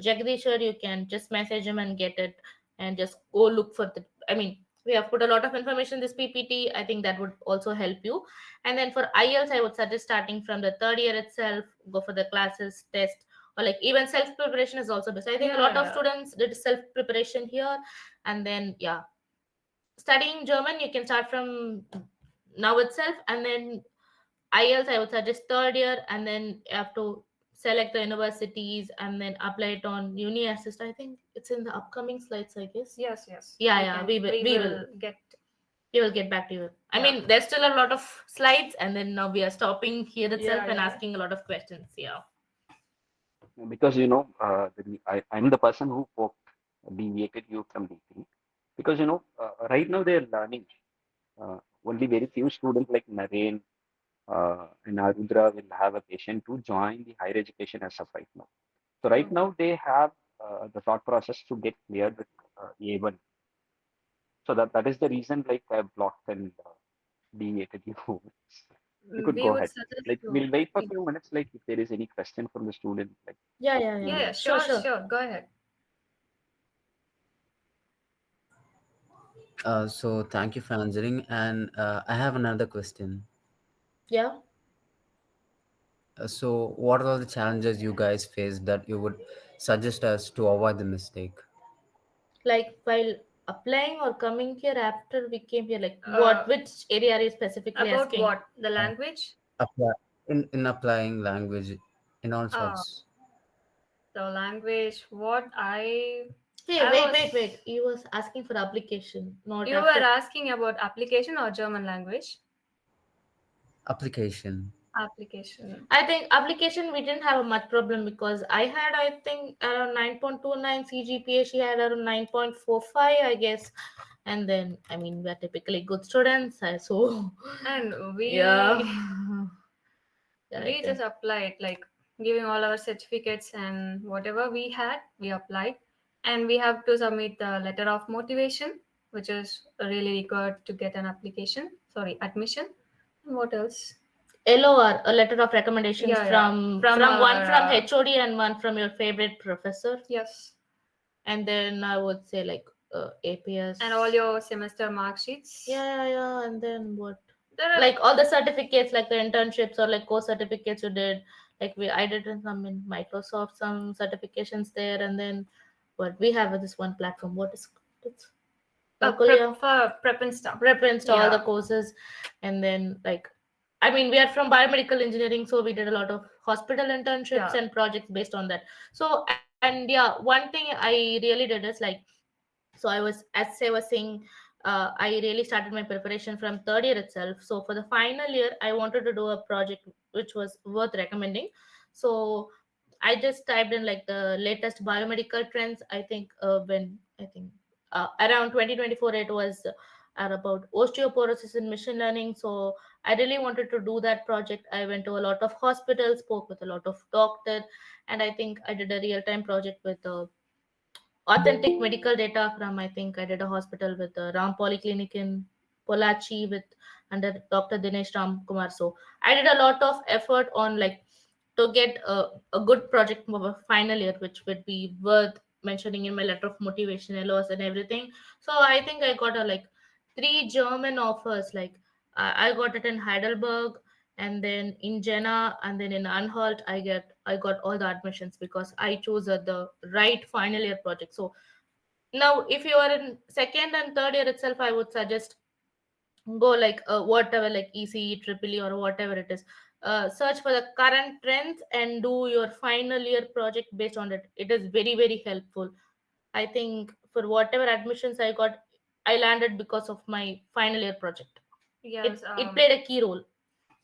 Speaker 2: Jagdishwar. You can just message him and get it, and just go look for the. I mean, we have put a lot of information in this PPT. I think that would also help you. And then for IELTS, I would suggest starting from the third year itself. Go for the classes, test, or like even self preparation is also best. I think a
Speaker 3: Yeah,
Speaker 2: lot of
Speaker 3: yeah.
Speaker 2: students did self preparation here, and then yeah. studying German, you can start from now itself, and then IELTS, I would suggest third year, and then you have to select the universities and then apply it on Uni Assist. I think it's in the upcoming slides, I guess.
Speaker 3: Yes, yes.
Speaker 2: Yeah,
Speaker 3: We
Speaker 2: yeah,
Speaker 3: can.
Speaker 2: we will
Speaker 3: Get.
Speaker 2: we will get back to you. I
Speaker 3: Yeah.
Speaker 2: mean, there's still a lot of slides, and then now we are stopping here itself
Speaker 3: Yeah,
Speaker 2: and
Speaker 3: yeah.
Speaker 2: asking a lot of questions. Yeah.
Speaker 1: Because I'm the person who deviated you from DP, because right now they're learning. Only very few students like Naren and Arudra will have a patient to join the higher education as of right now. So right
Speaker 3: True.
Speaker 1: now they have the thought process to get cleared with A1. So that is the reason like I blocked and deviated you. You could
Speaker 3: We
Speaker 1: go
Speaker 3: would
Speaker 1: ahead.
Speaker 3: suggest
Speaker 1: Like
Speaker 3: you.
Speaker 1: we'll wait for a few minutes. Like if there is any question from the student, like
Speaker 2: Yeah, yeah,
Speaker 3: Yeah,
Speaker 2: yeah.
Speaker 3: yeah.
Speaker 2: Sure,
Speaker 3: Sure,
Speaker 2: sure.
Speaker 3: sure. Go ahead.
Speaker 5: So thank you for answering. And I have another question.
Speaker 2: Yeah.
Speaker 5: So what are the challenges you guys face that you would suggest us to avoid the mistake?
Speaker 2: Like while applying or coming here after we came here, like
Speaker 3: Uh,
Speaker 2: which area are you specifically
Speaker 3: about
Speaker 2: asking?
Speaker 3: what? The
Speaker 5: Uh,
Speaker 3: language?
Speaker 5: apply in applying language in all
Speaker 3: Uh,
Speaker 5: sorts.
Speaker 3: the language. What
Speaker 2: Hey,
Speaker 3: I
Speaker 2: wait,
Speaker 3: was.
Speaker 2: wait, wait. He was asking for application, not
Speaker 3: You were
Speaker 2: after.
Speaker 3: asking about application or German language?
Speaker 5: Application.
Speaker 3: Application.
Speaker 2: I think application we didn't have a much problem because I had, I think, around 9.29 CGPA. She had around 9.45, I guess. And then, I mean, we're typically good students. So,
Speaker 3: And
Speaker 2: yeah.
Speaker 3: we
Speaker 2: Yeah, I
Speaker 3: we
Speaker 2: think.
Speaker 3: just applied, like giving all our certificates and whatever we had, we applied. And we have to submit the letter of motivation, which is really required to get an application. Sorry, admission. And what else?
Speaker 2: LOR, a letter of recommendations
Speaker 3: Yeah, yeah. From
Speaker 2: from one
Speaker 3: our
Speaker 2: from HOD and one from your favorite professor.
Speaker 3: yes,
Speaker 2: And then I would say like APS.
Speaker 3: and all your semester mark sheets.
Speaker 2: Yeah, yeah, yeah. And then what?
Speaker 3: There are
Speaker 2: Like all the certificates, like the internships or like course certificates you did. Like I did some in Microsoft, some certifications there, and then what we have this one platform. What is it's
Speaker 3: prep
Speaker 2: Calculia
Speaker 3: for prep and stuff.
Speaker 2: reference to all the
Speaker 3: Yeah,
Speaker 2: courses, and then like I mean we are from biomedical engineering, so we did a lot of hospital internships
Speaker 3: yeah.
Speaker 2: and projects based on that. So and yeah, one thing I really did is like so I was as I was saying I really started my preparation from third year itself. So for the final year I wanted to do a project which was worth recommending. So I just typed in like the latest biomedical trends. I think when I think around 2024 it was about osteoporosis in machine learning. So I really wanted to do that project. I went to a lot of hospitals, spoke with a lot of doctors, and I think I did a real time project with authentic medical data from I think I did a hospital with the Ram Polyclinic in Polachi with under Dr. Dinesh Ram Kumar. So I did a lot of effort on like to get a good project for a final year, which would be worth mentioning in my letter of motivation, LOS and everything. So I think I got a like three German offers. Like I got it in Heidelberg, and then in Jena, and then in Anhalt. I got all the admissions because I chose the right final year project. So now, if you are in second and third year itself, I would suggest go like whatever like ECE, triple E, or whatever it is. Search for the current trends and do your final year project based on it. It is very very helpful. I think for whatever admissions I got, I landed because of my final year project.
Speaker 3: Yes.
Speaker 2: It played a key role.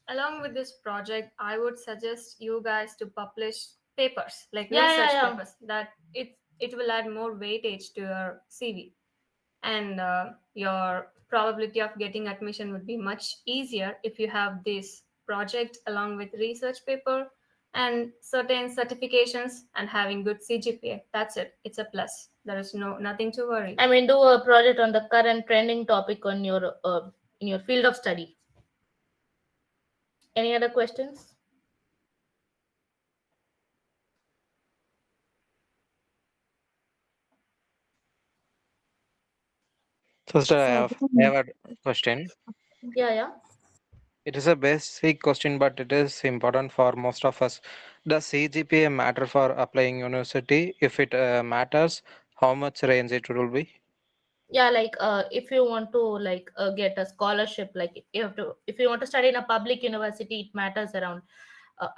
Speaker 3: Along with this project, I would suggest you guys to publish papers, like
Speaker 2: Yeah, yeah,
Speaker 3: research
Speaker 2: yeah.
Speaker 3: papers, that it will add more weightage to your CV, and your probability of getting admission would be much easier if you have this project along with research paper and certain certifications and having good CGPA. That's it. It's a plus. There is nothing to worry.
Speaker 2: I mean, do a project on the current trending topic on your in your field of study. Any other questions?
Speaker 6: So, sir,
Speaker 4: So
Speaker 6: I have a question.
Speaker 2: Yeah, yeah.
Speaker 6: It is a basic question, but it is important for most of us. Does CGPA matter for applying university? If it matters, how much range it will be?
Speaker 2: Yeah, like if you want to like get a scholarship, like you have to, if you want to study in a public university, it matters around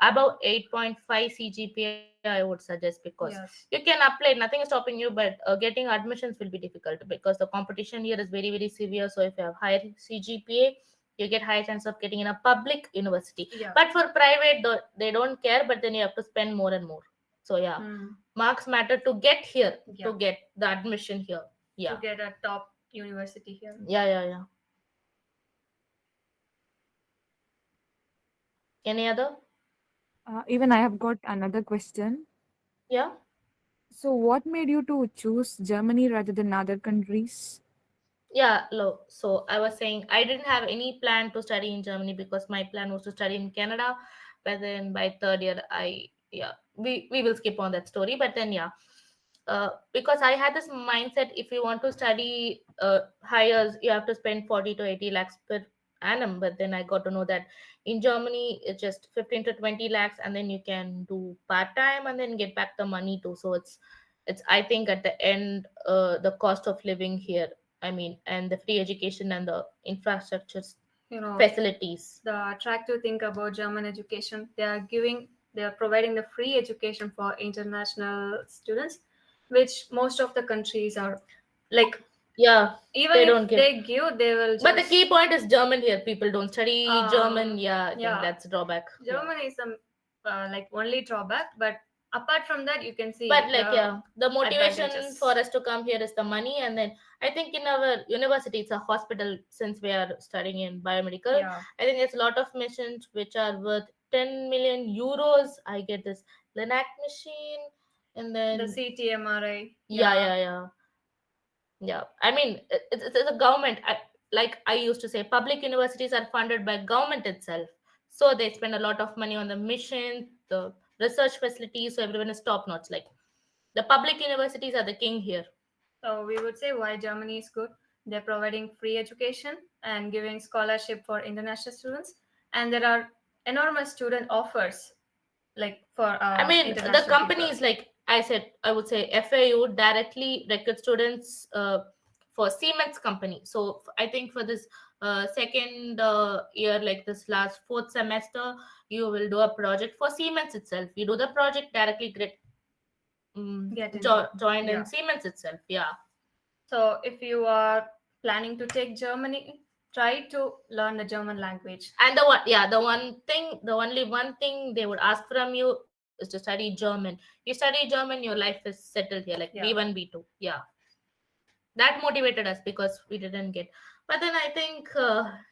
Speaker 2: above 8.5 cgpa, I would suggest, because you
Speaker 3: Yes.
Speaker 2: can apply, nothing is stopping you, but getting admissions will be difficult because the competition here is very very severe. So if you have higher cgpa, you get high chance of getting in a public university.
Speaker 3: Yeah.
Speaker 2: But for private, they don't care, but then you have to spend more and more. So yeah,
Speaker 3: Hmm.
Speaker 2: marks matter to get here,
Speaker 3: Yeah.
Speaker 2: to get the admission here.
Speaker 3: To
Speaker 2: Yeah.
Speaker 3: get a top university here.
Speaker 2: Yeah, yeah, yeah. Any other?
Speaker 4: Even I have got another question.
Speaker 2: Yeah.
Speaker 4: So, what made you to choose Germany rather than other countries?
Speaker 2: Yeah, so I was saying I didn't have any plan to study in Germany because my plan was to study in Canada. But then by third year, yeah, we will skip on that story. But then yeah, because I had this mindset, if you want to study higher, you have to spend 40 to 80 lakhs per annum. But then I got to know that in Germany it's just 15 to 20 lakhs, and then you can do part time and then get back the money too. So it's I think at the end, the cost of living here, I mean, and the free education and the infrastructure
Speaker 3: You know,
Speaker 2: facilities.
Speaker 3: the attractive thing about German education, they are providing the free education for international students, which most of the countries are like,
Speaker 2: Yeah,
Speaker 3: even
Speaker 2: they
Speaker 3: if
Speaker 2: don't give.
Speaker 3: they give, they will
Speaker 2: But the key
Speaker 3: just
Speaker 2: point is German here. People don't study German. Yeah, I think
Speaker 3: yeah,
Speaker 2: that's a drawback. Yeah.
Speaker 3: German is some like only drawback, but apart from that, you can
Speaker 2: But
Speaker 3: see
Speaker 2: like
Speaker 3: the
Speaker 2: yeah, the motivation for
Speaker 3: advantages.
Speaker 2: us to come here is the money, and then I think in our university it's a hospital since we are studying in biomedical.
Speaker 3: Yeah,
Speaker 2: I think there's a lot of missions which are worth 10 million euros. I get this Linac machine, and
Speaker 3: the
Speaker 2: then
Speaker 3: CTMRI.
Speaker 2: yeah,
Speaker 3: Yeah,
Speaker 2: yeah, yeah. Yeah, I mean, it's a government. Like I used to say, public universities are funded by government itself, so they spend a lot of money on the mission, the research facilities, so everyone is top notch. Like the public universities are the king here.
Speaker 3: so we would say why Germany is good. They're providing free education and giving scholarship for international students, and there are enormous student offers like for
Speaker 2: I mean, the
Speaker 3: international people.
Speaker 2: companies, like I said, I would say FAU directly recruit students for Siemens company. So I think for this second year, like this last fourth semester, you will do a project for Siemens itself. You do the project directly, get
Speaker 3: Get into.
Speaker 2: joined in
Speaker 3: Yeah.
Speaker 2: Siemens itself. Yeah.
Speaker 3: So if you are planning to take Germany, try to learn the German language.
Speaker 2: And the one, yeah, the one thing, the only one thing they would ask from you is to study German. You study German, your life is settled here, like B1,
Speaker 3: Yeah,
Speaker 2: B2. Yeah. That motivated us because we didn't get. But then I think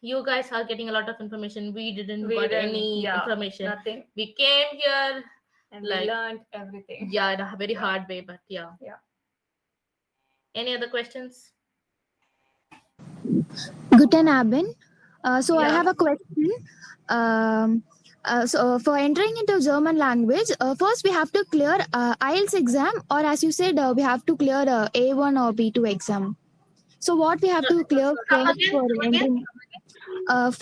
Speaker 2: you guys are getting a lot of information. We didn't
Speaker 3: we
Speaker 2: got
Speaker 3: didn't.
Speaker 2: any
Speaker 3: Yeah,
Speaker 2: information.
Speaker 3: nothing,
Speaker 2: We came here
Speaker 3: and we
Speaker 2: like,
Speaker 3: learned everything.
Speaker 2: yeah, in a very
Speaker 3: Yeah,
Speaker 2: hard way. But yeah.
Speaker 3: yeah.
Speaker 2: Any other questions?
Speaker 7: Guten Abend. So I
Speaker 3: Yeah.
Speaker 7: have a question. Um, so for entering into German language, first we have to clear IELTS exam, or as you said, we have to clear A1 or B2 exam. So what we have to clear
Speaker 2: Come
Speaker 7: first
Speaker 2: again.
Speaker 7: for
Speaker 2: Come again.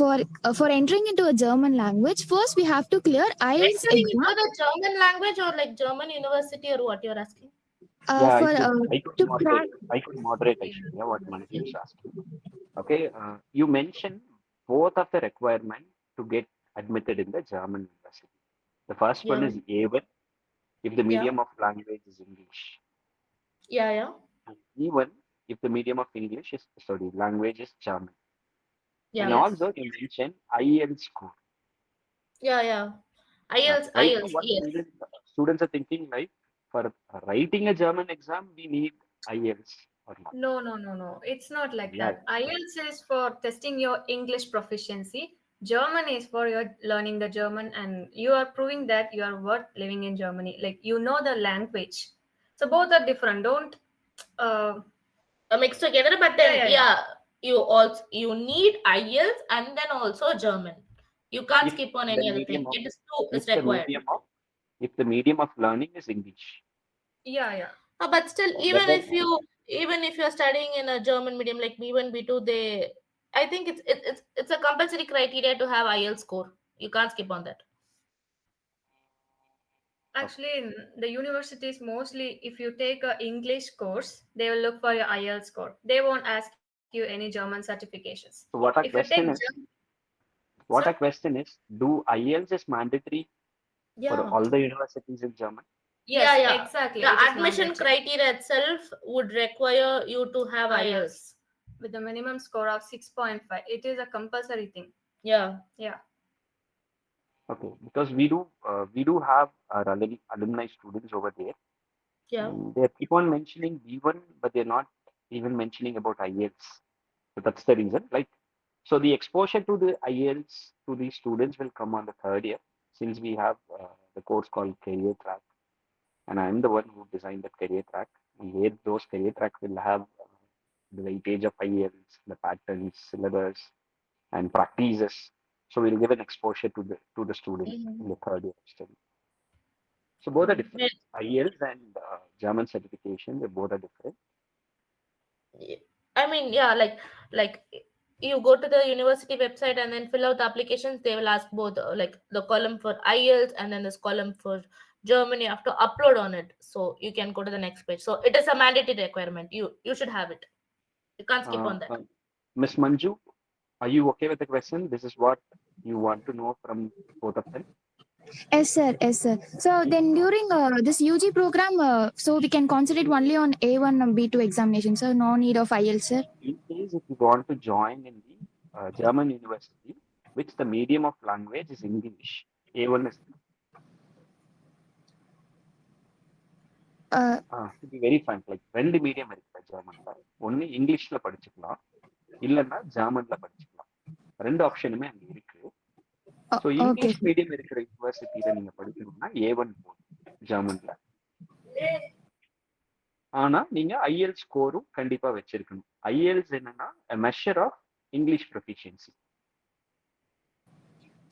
Speaker 7: entering for entering into a German language, first we have to clear IELTS
Speaker 2: Entering
Speaker 7: exam.
Speaker 2: into the German language or like German university or what you're asking?
Speaker 1: Yeah,
Speaker 7: For
Speaker 1: I could
Speaker 7: to
Speaker 1: moderate.
Speaker 7: crack.
Speaker 1: I could moderate actually. Yeah, what Manasi was asking. Okay, you mentioned both of the requirement to get admitted in the German university. The first one
Speaker 2: Yeah.
Speaker 1: is A1 if the
Speaker 2: Yeah.
Speaker 1: medium of language is English,
Speaker 2: Yeah. Yeah.
Speaker 1: and E1 if the medium of English is sorry language is German. And
Speaker 2: Yeah.
Speaker 3: Yes.
Speaker 1: also you mentioned IELTS score.
Speaker 2: Yeah. Yeah. IELTS.
Speaker 1: Right now,
Speaker 2: IELTS.
Speaker 1: what
Speaker 2: Yes.
Speaker 1: students are thinking like for writing a German exam, we need IELTS or not.
Speaker 3: No, no, no, no. It's not like
Speaker 1: Yeah,
Speaker 3: that. IELTS is for testing your English proficiency. German is for your learning the German, and you are proving that you are worth living in Germany. Like you know the language. So both are different. Don't. Uh,
Speaker 2: Mixed together, but
Speaker 3: yeah,
Speaker 2: then
Speaker 3: yeah, yeah.
Speaker 2: yeah, you need IELTS and then also German. You can't
Speaker 1: if
Speaker 2: skip on
Speaker 1: the
Speaker 2: any other thing.
Speaker 1: medium of
Speaker 2: It is two.
Speaker 1: if
Speaker 2: It's
Speaker 1: the
Speaker 2: required.
Speaker 1: medium of if the medium of learning is English,
Speaker 3: Yeah, yeah.
Speaker 2: But still,
Speaker 1: whether
Speaker 2: even if you're studying in a German medium like B1, B2, they, I think it's a compulsory criteria to have IELTS score. You can't skip on that.
Speaker 3: Actually, in the universities mostly, if you take a English course, they will look for your IELTS score. They won't ask you any German certifications.
Speaker 1: So
Speaker 3: If you take German,
Speaker 1: what
Speaker 3: sorry,
Speaker 1: our question is, do IELTS is mandatory for
Speaker 2: Yeah.
Speaker 1: all the universities in German?
Speaker 2: Yeah,
Speaker 3: yes,
Speaker 2: yeah.
Speaker 3: exactly,
Speaker 2: The
Speaker 3: it is
Speaker 2: admission
Speaker 3: mandatory
Speaker 2: criteria itself would require you to have
Speaker 3: IELTS
Speaker 2: IELTS.
Speaker 3: with a minimum score of 6.5. It is a compulsory thing.
Speaker 2: Yeah.
Speaker 3: Yeah,
Speaker 1: Okay, because we do have our alumni students over there,
Speaker 2: Yeah.
Speaker 1: and they keep on mentioning B1, but they're not even mentioning about IELTS. So that's the reason. Like, so the exposure to the IELTS to the students will come on the third year, since we have the course called Career Track, and I'm the one who designed that career track. And where those career track will have the weightage of IELTS, the patterns, syllabus, and practices. So we'll give an exposure to the student
Speaker 2: Mhm.
Speaker 1: in the third year of study. So both are
Speaker 3: mm,
Speaker 1: different. IELTS and German certification, they both are different.
Speaker 2: I mean, yeah, like you go to the university website and then fill out the applications. They will ask both, like the column for IELTS and then this column for German. You have to upload on it, so you can go to the next page. So it is a mandatory requirement. You should have it. You can't skip
Speaker 1: Uh,
Speaker 2: on that.
Speaker 1: uh, Miss Manju, are you okay with the question? This is what you want to know from both of them.
Speaker 7: Yes, sir. Yes, sir. So then during this UG program, so we can concentrate only on A1 and B2 examination, sir. No need of IELTS, sir.
Speaker 1: In case if you want to join in the German university, which the medium of language is English, A1 is
Speaker 7: Uh,
Speaker 1: to be very frank, like ரெண்டு medium இருக்கு ஜெர்மன்ல. ஒன்னு இங்கிலீஷ்ல படிச்சுக்கலாம், இல்லைன்னா ஜெர்மன்ல படிச்சுக்கலாம். ரெண்டு ஆப்ஷனுமே அங்க இருக்கு. So
Speaker 7: okay,
Speaker 1: English
Speaker 7: sir.
Speaker 1: Medium இருக்கிற யூனிவர்சிட்டியில நீங்க படிக்கணும்னா A1 போதும் ஜெர்மன்ல. ஆனா நீங்க ஐஎல் ஸ்கோரும் கண்டிப்பா வச்சிருக்கணும். ஐஎல்ஸ் என்னன்னா measure of English proficiency.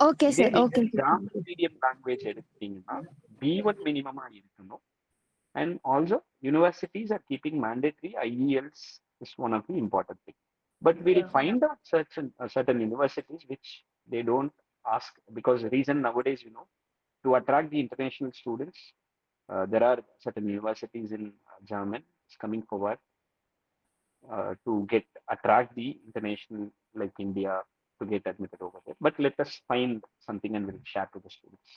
Speaker 7: Okay,
Speaker 1: இதே
Speaker 7: sir.
Speaker 1: நீங்க
Speaker 7: Okay, sir.
Speaker 1: German medium language எடுத்துட்டீங்கன்னா B1 மினிமமா இருக்கணும். And also universities are keeping mandatory IELTS is one of the important thing. But we'll
Speaker 2: Yeah.
Speaker 1: find out certain universities which they don't ask, because the reason nowadays, to attract the international students, there are certain universities in German is coming forward to get attract the international like India to get admitted over there. But let us find something and we'll share to the students.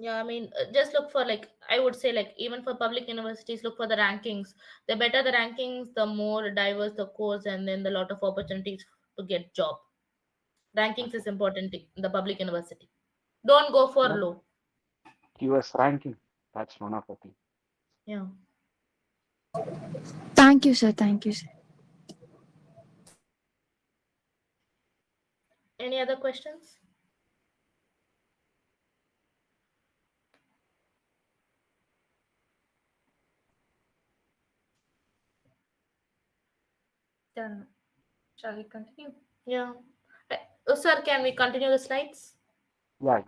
Speaker 2: Yeah, I mean, just look for, like, I would say, like, even for public universities, look for the rankings. The better the rankings, the more diverse the course, and then the lot of opportunities to get job. Rankings
Speaker 1: Okay.
Speaker 2: is important in the public university. Don't go for
Speaker 1: Yeah,
Speaker 2: low.
Speaker 1: US ranking, that's one of the things.
Speaker 2: Yeah.
Speaker 7: Thank you, sir. Thank you, sir.
Speaker 2: Any other questions?
Speaker 3: then shall we continue?
Speaker 2: Yeah. Sir, can we continue the slides?
Speaker 1: Yeah,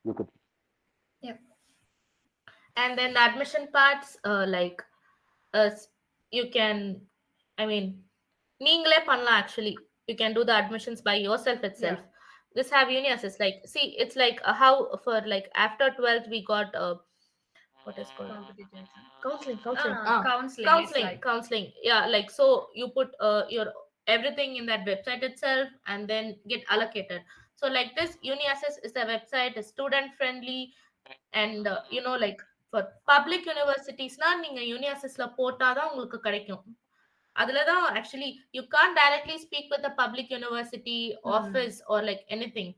Speaker 1: you could.
Speaker 3: Yeah.
Speaker 2: And then the admission parts, like, s- you can, I mean, நீங்களே பண்ணலாம் actually. You can do the admissions by yourself itself.
Speaker 3: Yeah.
Speaker 2: This have uni assist, like, see, it's like how for like after 12th we got what is called
Speaker 3: Competitive exam.
Speaker 2: counseling
Speaker 3: Counseling. It's
Speaker 2: counseling
Speaker 3: like
Speaker 2: counseling, yeah, like, so you put your everything in that website itself and then get allocated. So like this uni assist is a website, is student friendly, and like for public universities na நீங்க uni assistல போட்டாதான் உங்களுக்கு கிடைக்கும். அதுலதான் actually you can't directly speak with the public university office or like anything.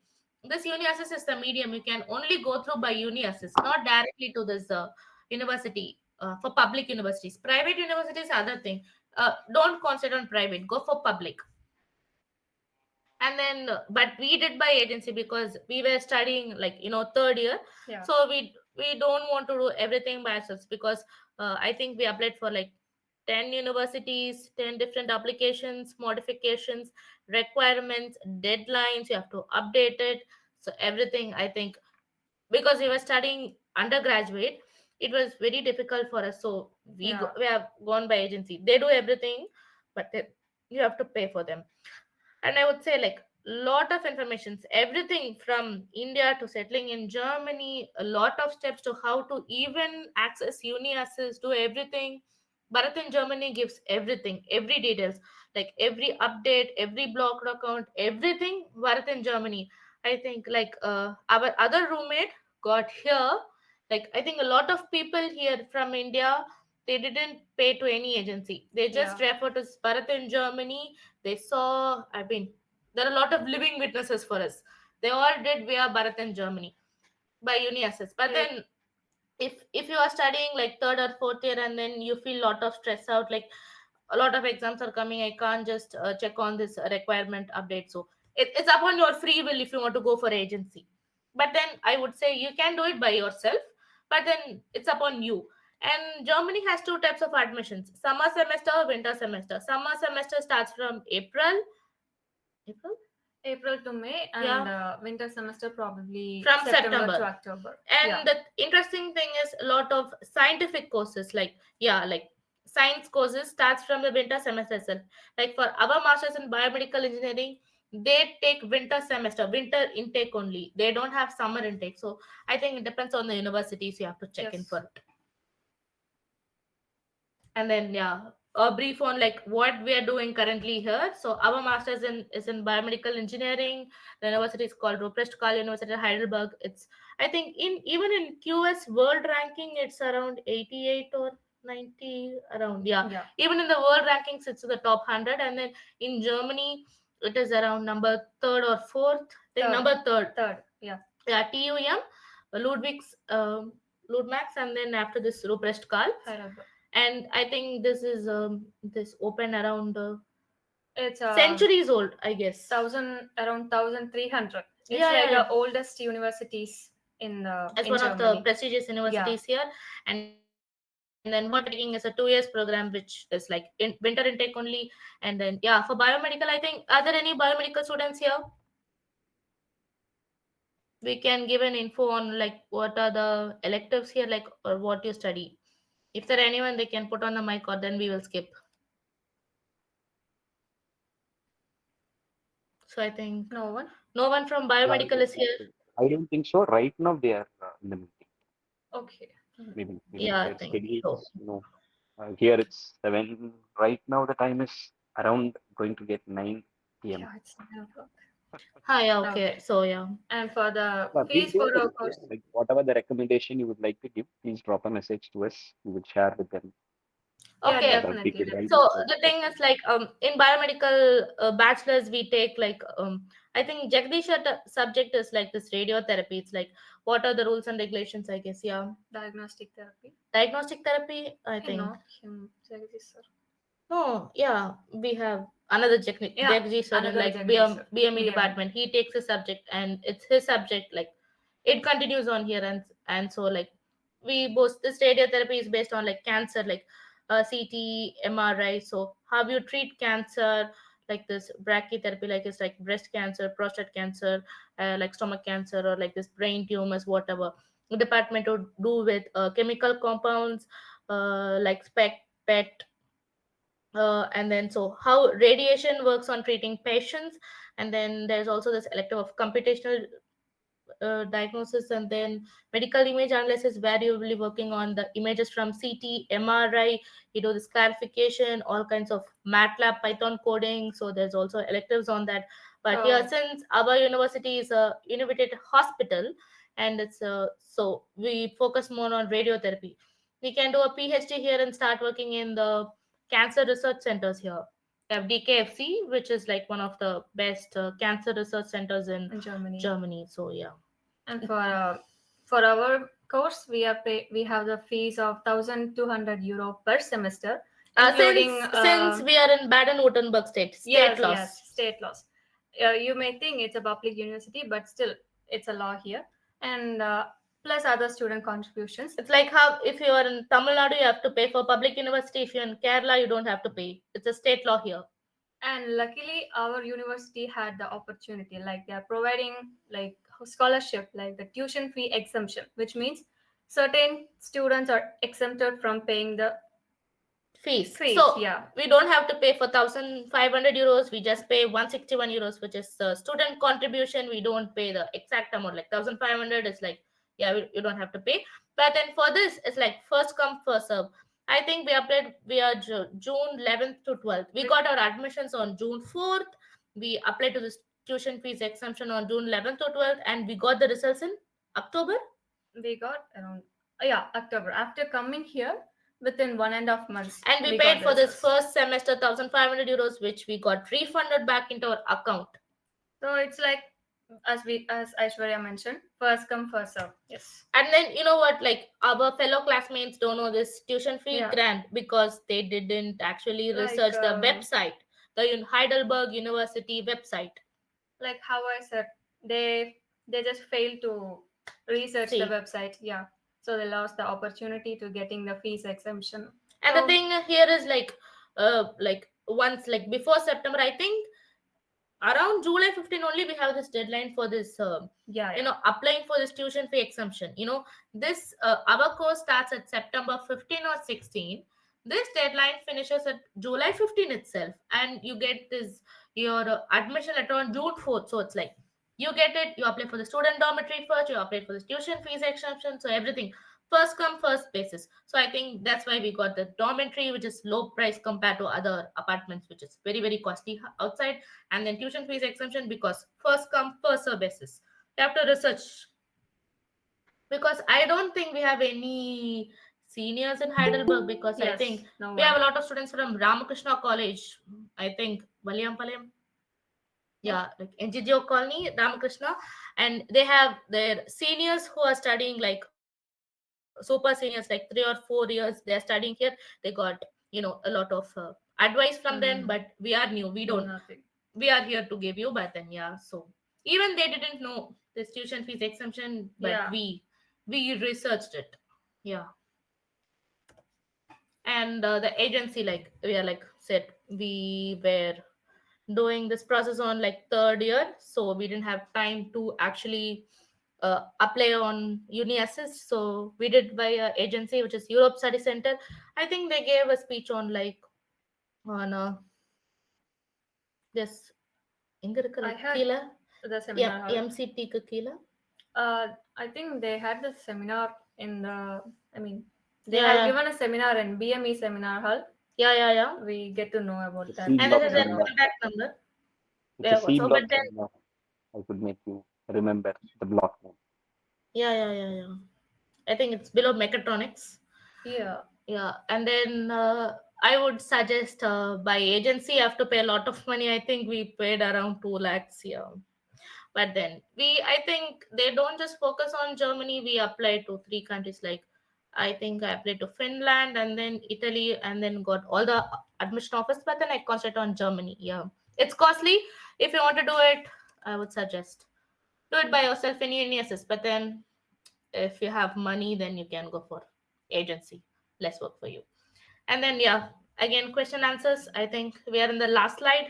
Speaker 2: This uni assist is the medium. You can only go through by uni assist, not directly to this university. For public universities, private universities, other thing. Don't concentrate on private, go for public. And then but we did by agency because we were studying, like, third year.
Speaker 3: yeah.
Speaker 2: So we don't want to do everything by ourselves, because I think we applied for like 10 universities, 10 different applications, modifications, requirements, deadlines, you have to update it. So everything, I think, because we were studying undergraduate, it was very difficult for us. So
Speaker 3: Yeah.
Speaker 2: we have gone by agency. They do everything, but you have to pay for them. And I would say, like, lot of informations, everything from India to settling in Germany, a lot of steps to how to even access uni access, do everything. Bharat in Germany gives everything, every details, like every update, every blocked account, everything. Bharat in Germany, I think, like our other roommate got here, like I think a lot of people here from India, they didn't pay to any agency, they just
Speaker 3: Yeah.
Speaker 2: refer to Bharat in Germany. They saw, I mean, there are a lot of living witnesses for us. They all did via Bharat in Germany by uni access. But
Speaker 3: Yep.
Speaker 2: then if you are studying like third or fourth year and then you feel lot of stress out, like a lot of exams are coming, I can't just check on this requirement update. So it's upon your free will if you want to go for agency. But then I would say you can do it by yourself, but then it's upon you. And Germany has two types of admissions: summer semester, winter semester. Summer semester starts from April,
Speaker 3: April to May, and
Speaker 2: yeah,
Speaker 3: winter semester probably
Speaker 2: from
Speaker 3: September to
Speaker 2: September.
Speaker 3: October. Yeah.
Speaker 2: And the interesting thing is a lot of scientific courses, like yeah, like science courses starts from the winter semester itself. Like for our masters in biomedical engineering, they take winter semester, winter intake only. They don't have summer intake. So I think it depends on the universities. You have to check in
Speaker 3: Yes.
Speaker 2: for it. And then yeah, a brief on like what we are doing currently here. So our masters in is in biomedical engineering. The university is called Ruprecht Karl University Heidelberg. It's, I think, in even in QS world ranking it's around 88 or 90 around, yeah.
Speaker 3: Yeah.
Speaker 2: Even in the world rankings it's in the top 100. And then in Germany it is around number third or fourth, I think
Speaker 3: Third.
Speaker 2: number third.
Speaker 3: Third. Yeah.
Speaker 2: Yeah, TUM, Ludwig's Ludmax, and then after this Ruprecht Karl.
Speaker 3: Heidelberg.
Speaker 2: And I think this is this open around
Speaker 3: It's
Speaker 2: centuries old, I guess.
Speaker 3: around 1,300. It's
Speaker 2: Yeah,
Speaker 3: like
Speaker 2: yeah,
Speaker 3: the oldest universities
Speaker 2: it's
Speaker 3: in
Speaker 2: one of the
Speaker 3: Germany.
Speaker 2: prestigious
Speaker 3: Yeah.
Speaker 2: universities here. And then what we are taking is a 2 years program, which is like winter intake only. And then yeah, for biomedical, I think, are there any biomedical students here? We can give an info on like what are the electives here, like, or what you study. If there anyone, they can put on the mic, or then we will skip. So I think
Speaker 3: No one.
Speaker 2: no one from
Speaker 1: Yeah, I
Speaker 2: biomedical
Speaker 1: don't
Speaker 2: is
Speaker 1: think
Speaker 2: here.
Speaker 1: so. I don't think so. Right now they are in the meeting.
Speaker 3: Okay.
Speaker 1: Maybe
Speaker 2: Yeah, I
Speaker 1: their
Speaker 2: think
Speaker 1: schedule
Speaker 2: so.
Speaker 1: is, here it's 7. Right now the time is around going to get 9 p.m.
Speaker 3: Yeah, it's 9 o'clock.
Speaker 2: Hi, yeah, okay.
Speaker 3: Okay.
Speaker 2: So yeah.
Speaker 3: And for the
Speaker 1: Please
Speaker 3: fees
Speaker 1: go
Speaker 3: for
Speaker 1: ahead.
Speaker 3: our
Speaker 1: Yeah,
Speaker 3: course,
Speaker 1: like whatever the recommendation you would like to give, please drop a message to us. We will share with them
Speaker 3: yeah,
Speaker 2: Okay.
Speaker 1: so that we
Speaker 3: definitely,
Speaker 1: can guide
Speaker 2: So
Speaker 1: them
Speaker 3: definitely.
Speaker 1: for
Speaker 2: the
Speaker 1: the
Speaker 2: thing is like in biomedical bachelors we take like I think Jagdish's subject is like this radiotherapy. It's like what are the rules and regulations, I guess. Yeah.
Speaker 3: Diagnostic therapy.
Speaker 2: Diagnostic therapy, I think.
Speaker 3: Not him, Jagdish sir.
Speaker 2: No, yeah, we have another
Speaker 3: Yeah,
Speaker 2: Jagdish sir in
Speaker 3: another
Speaker 2: like
Speaker 3: Jagdish sir.
Speaker 2: BME
Speaker 3: BME.
Speaker 2: department. He takes a subject and it's his subject. Like it continues on here, and so like we both, this radiotherapy is based on like cancer, like CT, MRI. So how you treat cancer, like this brachytherapy, like it's like breast cancer, prostate cancer, like stomach cancer, or like this brain tumors, whatever. The department would do with chemical compounds, like spec, PET, and then so how radiation works on treating patients. And then there's also this elective of computational diagnosis, and then medical image analysis, where you will be working on the images from CT, MRI. You do this clarification, all kinds of MATLAB, Python coding. So there's also electives on that. But here,
Speaker 3: Oh,
Speaker 2: since our university is a innovative hospital, and it's so we focus more on radiotherapy. We can do a PhD here and start working in the cancer research centers here. We have DKFC, which is like one of the best cancer research centers in
Speaker 3: in Germany.
Speaker 2: Germany. So yeah.
Speaker 3: And for our course, we have the fees of €1,200 per semester, including
Speaker 2: Since we are in Baden-Württemberg state
Speaker 3: yes,
Speaker 2: laws.
Speaker 3: yes, state laws. You may think it's a public university, but still, it's a law here, and plus other student contributions.
Speaker 2: It's like how if you are in Tamil Nadu, you have to pay for public university. If you're in Kerala, you don't have to pay. It's a state law here.
Speaker 3: And luckily, our university had the opportunity, like they are providing like scholarship, like the tuition fee exemption, which means certain students are exempted from paying the
Speaker 2: fees.
Speaker 3: Fees,
Speaker 2: So
Speaker 3: yeah.
Speaker 2: we don't have to pay for 1,500 euros. We just pay 161 euros, which is the student contribution. We don't pay the exact amount. Like 1,500 is like, yeah, you don't have to pay. But then for this, it's like first come, first serve. I think we applied via June 11th to 12th. We got our admissions on June 4th. We applied to this tuition fees exemption on June 11th to 12th, and we got the results in October.
Speaker 3: We got around, yeah, October. After coming here, within 1.5 months,
Speaker 2: And we
Speaker 3: we got
Speaker 2: paid
Speaker 3: the
Speaker 2: for this
Speaker 3: results.
Speaker 2: first semester 1,500 euros, which we got refunded back into our account.
Speaker 3: So it's like, as Aishwarya mentioned, first come, first serve. Yes.
Speaker 2: And then you know what? Like our fellow classmates don't know this tuition fee
Speaker 3: Yeah.
Speaker 2: grant because they didn't actually
Speaker 3: Like,
Speaker 2: research the website, the Heidelberg University website.
Speaker 3: like how I said, they just failed to research the
Speaker 2: See.
Speaker 3: website. Yeah. So they lost the opportunity to getting the fees exemption.
Speaker 2: And the thing here is like once like before September, I think around July 15 only we have this deadline for this
Speaker 3: Yeah.
Speaker 2: applying for this tuition fee exemption. This our course starts at September 15 or 16. This deadline finishes at July 15 itself, and you get this your admission letter on June 4th. So it's like you get it, you apply for the student dormitory first, you apply for the tuition fees exemption, so everything first come first basis. So I think that's why we got the dormitory, which is low price compared to other apartments, which is very very costly outside, and then tuition fees exemption because first come first serve basis. You have to research, because I don't think we have any seniors in Heidelberg, because I
Speaker 3: Yes,
Speaker 2: think
Speaker 3: no
Speaker 2: we have a
Speaker 3: one.
Speaker 2: lot of students from Ramakrishna College. I think Valiampalayam, yeah, like NGGO colony, Ramakrishna, and they have their seniors who are studying like super seniors, like 3 or 4 years they're studying here. They got a lot of advice from them, but we are new, we don't.
Speaker 3: Nothing.
Speaker 2: We are here to give you, but then yeah, so even they didn't know this tuition fees exemption, but
Speaker 3: Yeah.
Speaker 2: we researched it. Yeah. And the agency, like we are like said, we were doing this process on like third year, so we didn't have time to actually apply on uni assist, so we did by a agency which is Europe Study Center. I think they gave a speech on like on this எங்க இருக்கு
Speaker 3: I
Speaker 2: like
Speaker 3: had
Speaker 2: கீழ
Speaker 3: the seminar hall.
Speaker 2: MCT க்கு கீழ.
Speaker 3: I think they had the seminar in the, I mean, they
Speaker 2: Yeah,
Speaker 3: have
Speaker 2: yeah.
Speaker 3: given a seminar in BME seminar hall.
Speaker 2: Yeah.
Speaker 3: We get to know about
Speaker 1: The
Speaker 3: that.
Speaker 1: C
Speaker 2: And
Speaker 1: block
Speaker 2: this is their
Speaker 1: seminar.
Speaker 2: contact number.
Speaker 1: It's a
Speaker 2: There
Speaker 1: C
Speaker 2: also,
Speaker 1: block
Speaker 2: but then
Speaker 1: seminar. I could make you remember the block name.
Speaker 2: yeah. I think it's below mechatronics.
Speaker 3: Yeah.
Speaker 2: Yeah, and then I would suggest by agency you have to pay a lot of money. I think we paid around 2 lakhs. Yeah, but then I think they don't just focus on Germany. We applied to 3 countries. Like I think I applied to Finland and then Italy, and then got all the admission offers, but then I concentrate on Germany. Yeah, it's costly. If you want to do it, I would suggest do it by yourself in UNSS. But then if you have money, then you can go for agency, less work for you. And then yeah, again, question answers. I think we are in the last slide.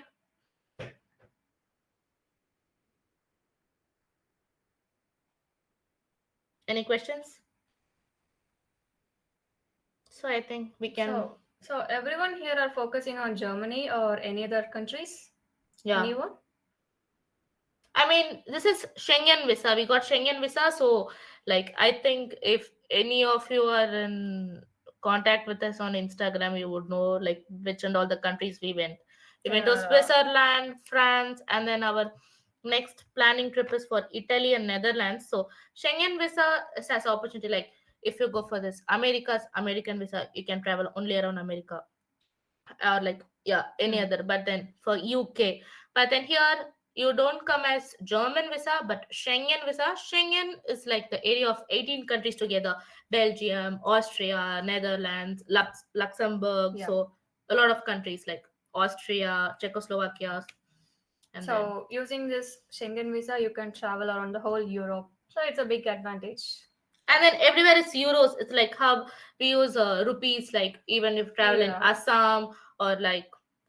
Speaker 2: Any questions? So I think we can.
Speaker 3: So everyone here are focusing on Germany or any other countries?
Speaker 2: Yeah,
Speaker 3: Anyone?
Speaker 2: I mean, this is Schengen visa. We got Schengen visa. So, like, I think if any of you are in contact with us on Instagram, you would know like which and all the countries we went. We went to Switzerland, France, and then our next planning trip is for Italy and Netherlands. So, Schengen visa is as opportunity. Like, if you go for this America's American visa, you can travel only around America, or like yeah any other. But then for UK, but then here you don't come as German visa but Schengen visa. Schengen is like the area of 18 countries together: Belgium, Austria, Netherlands, Luxembourg.
Speaker 3: Yeah.
Speaker 2: So a lot of countries like Austria, Czechoslovakia. And then
Speaker 3: So using this Schengen visa, you can travel around the whole Europe. So it's a big advantage.
Speaker 2: and then everywhere is euros. It's like how we use rupees, like even if travel in
Speaker 3: Yeah.
Speaker 2: Assam or like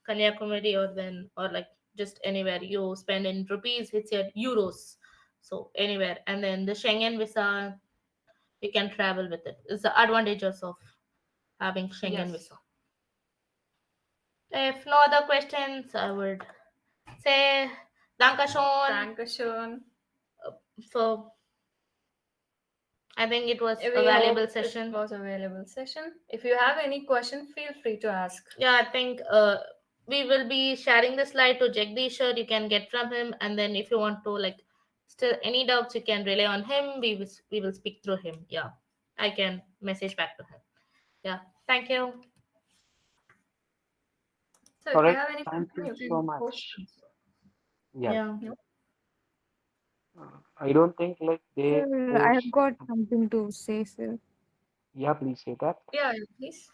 Speaker 2: Kanyakumari, or then or like just anywhere you spend in rupees, it's your euros. So anywhere. And then the Schengen visa, you can travel with it. It's the advantages of having Schengen
Speaker 3: Yes.
Speaker 2: visa. If no other questions, I would say Dankeschön
Speaker 3: Dankeschön.
Speaker 2: for. I think it was a
Speaker 3: We hope
Speaker 2: valuable
Speaker 3: it
Speaker 2: session.
Speaker 3: was a valuable session. If you have any question, feel free to ask.
Speaker 2: Yeah, I think we will be sharing the slide to Jagdish. You can get from him, and then if you want to like still any doubts, you can rely on him. We will speak through him. Yeah, I can message back to him. Yeah, thank you.
Speaker 3: So
Speaker 1: All
Speaker 3: if you
Speaker 1: right.
Speaker 3: have any
Speaker 1: Thank
Speaker 3: question,
Speaker 1: you
Speaker 3: you
Speaker 1: so
Speaker 3: can post
Speaker 1: much.
Speaker 3: them.
Speaker 1: Yeah.
Speaker 2: Yeah.
Speaker 3: No?
Speaker 1: I don't think like they
Speaker 4: Sir, I have
Speaker 1: post.
Speaker 4: got something to say, sir.
Speaker 1: Yeah, please say that.
Speaker 3: Yeah, please.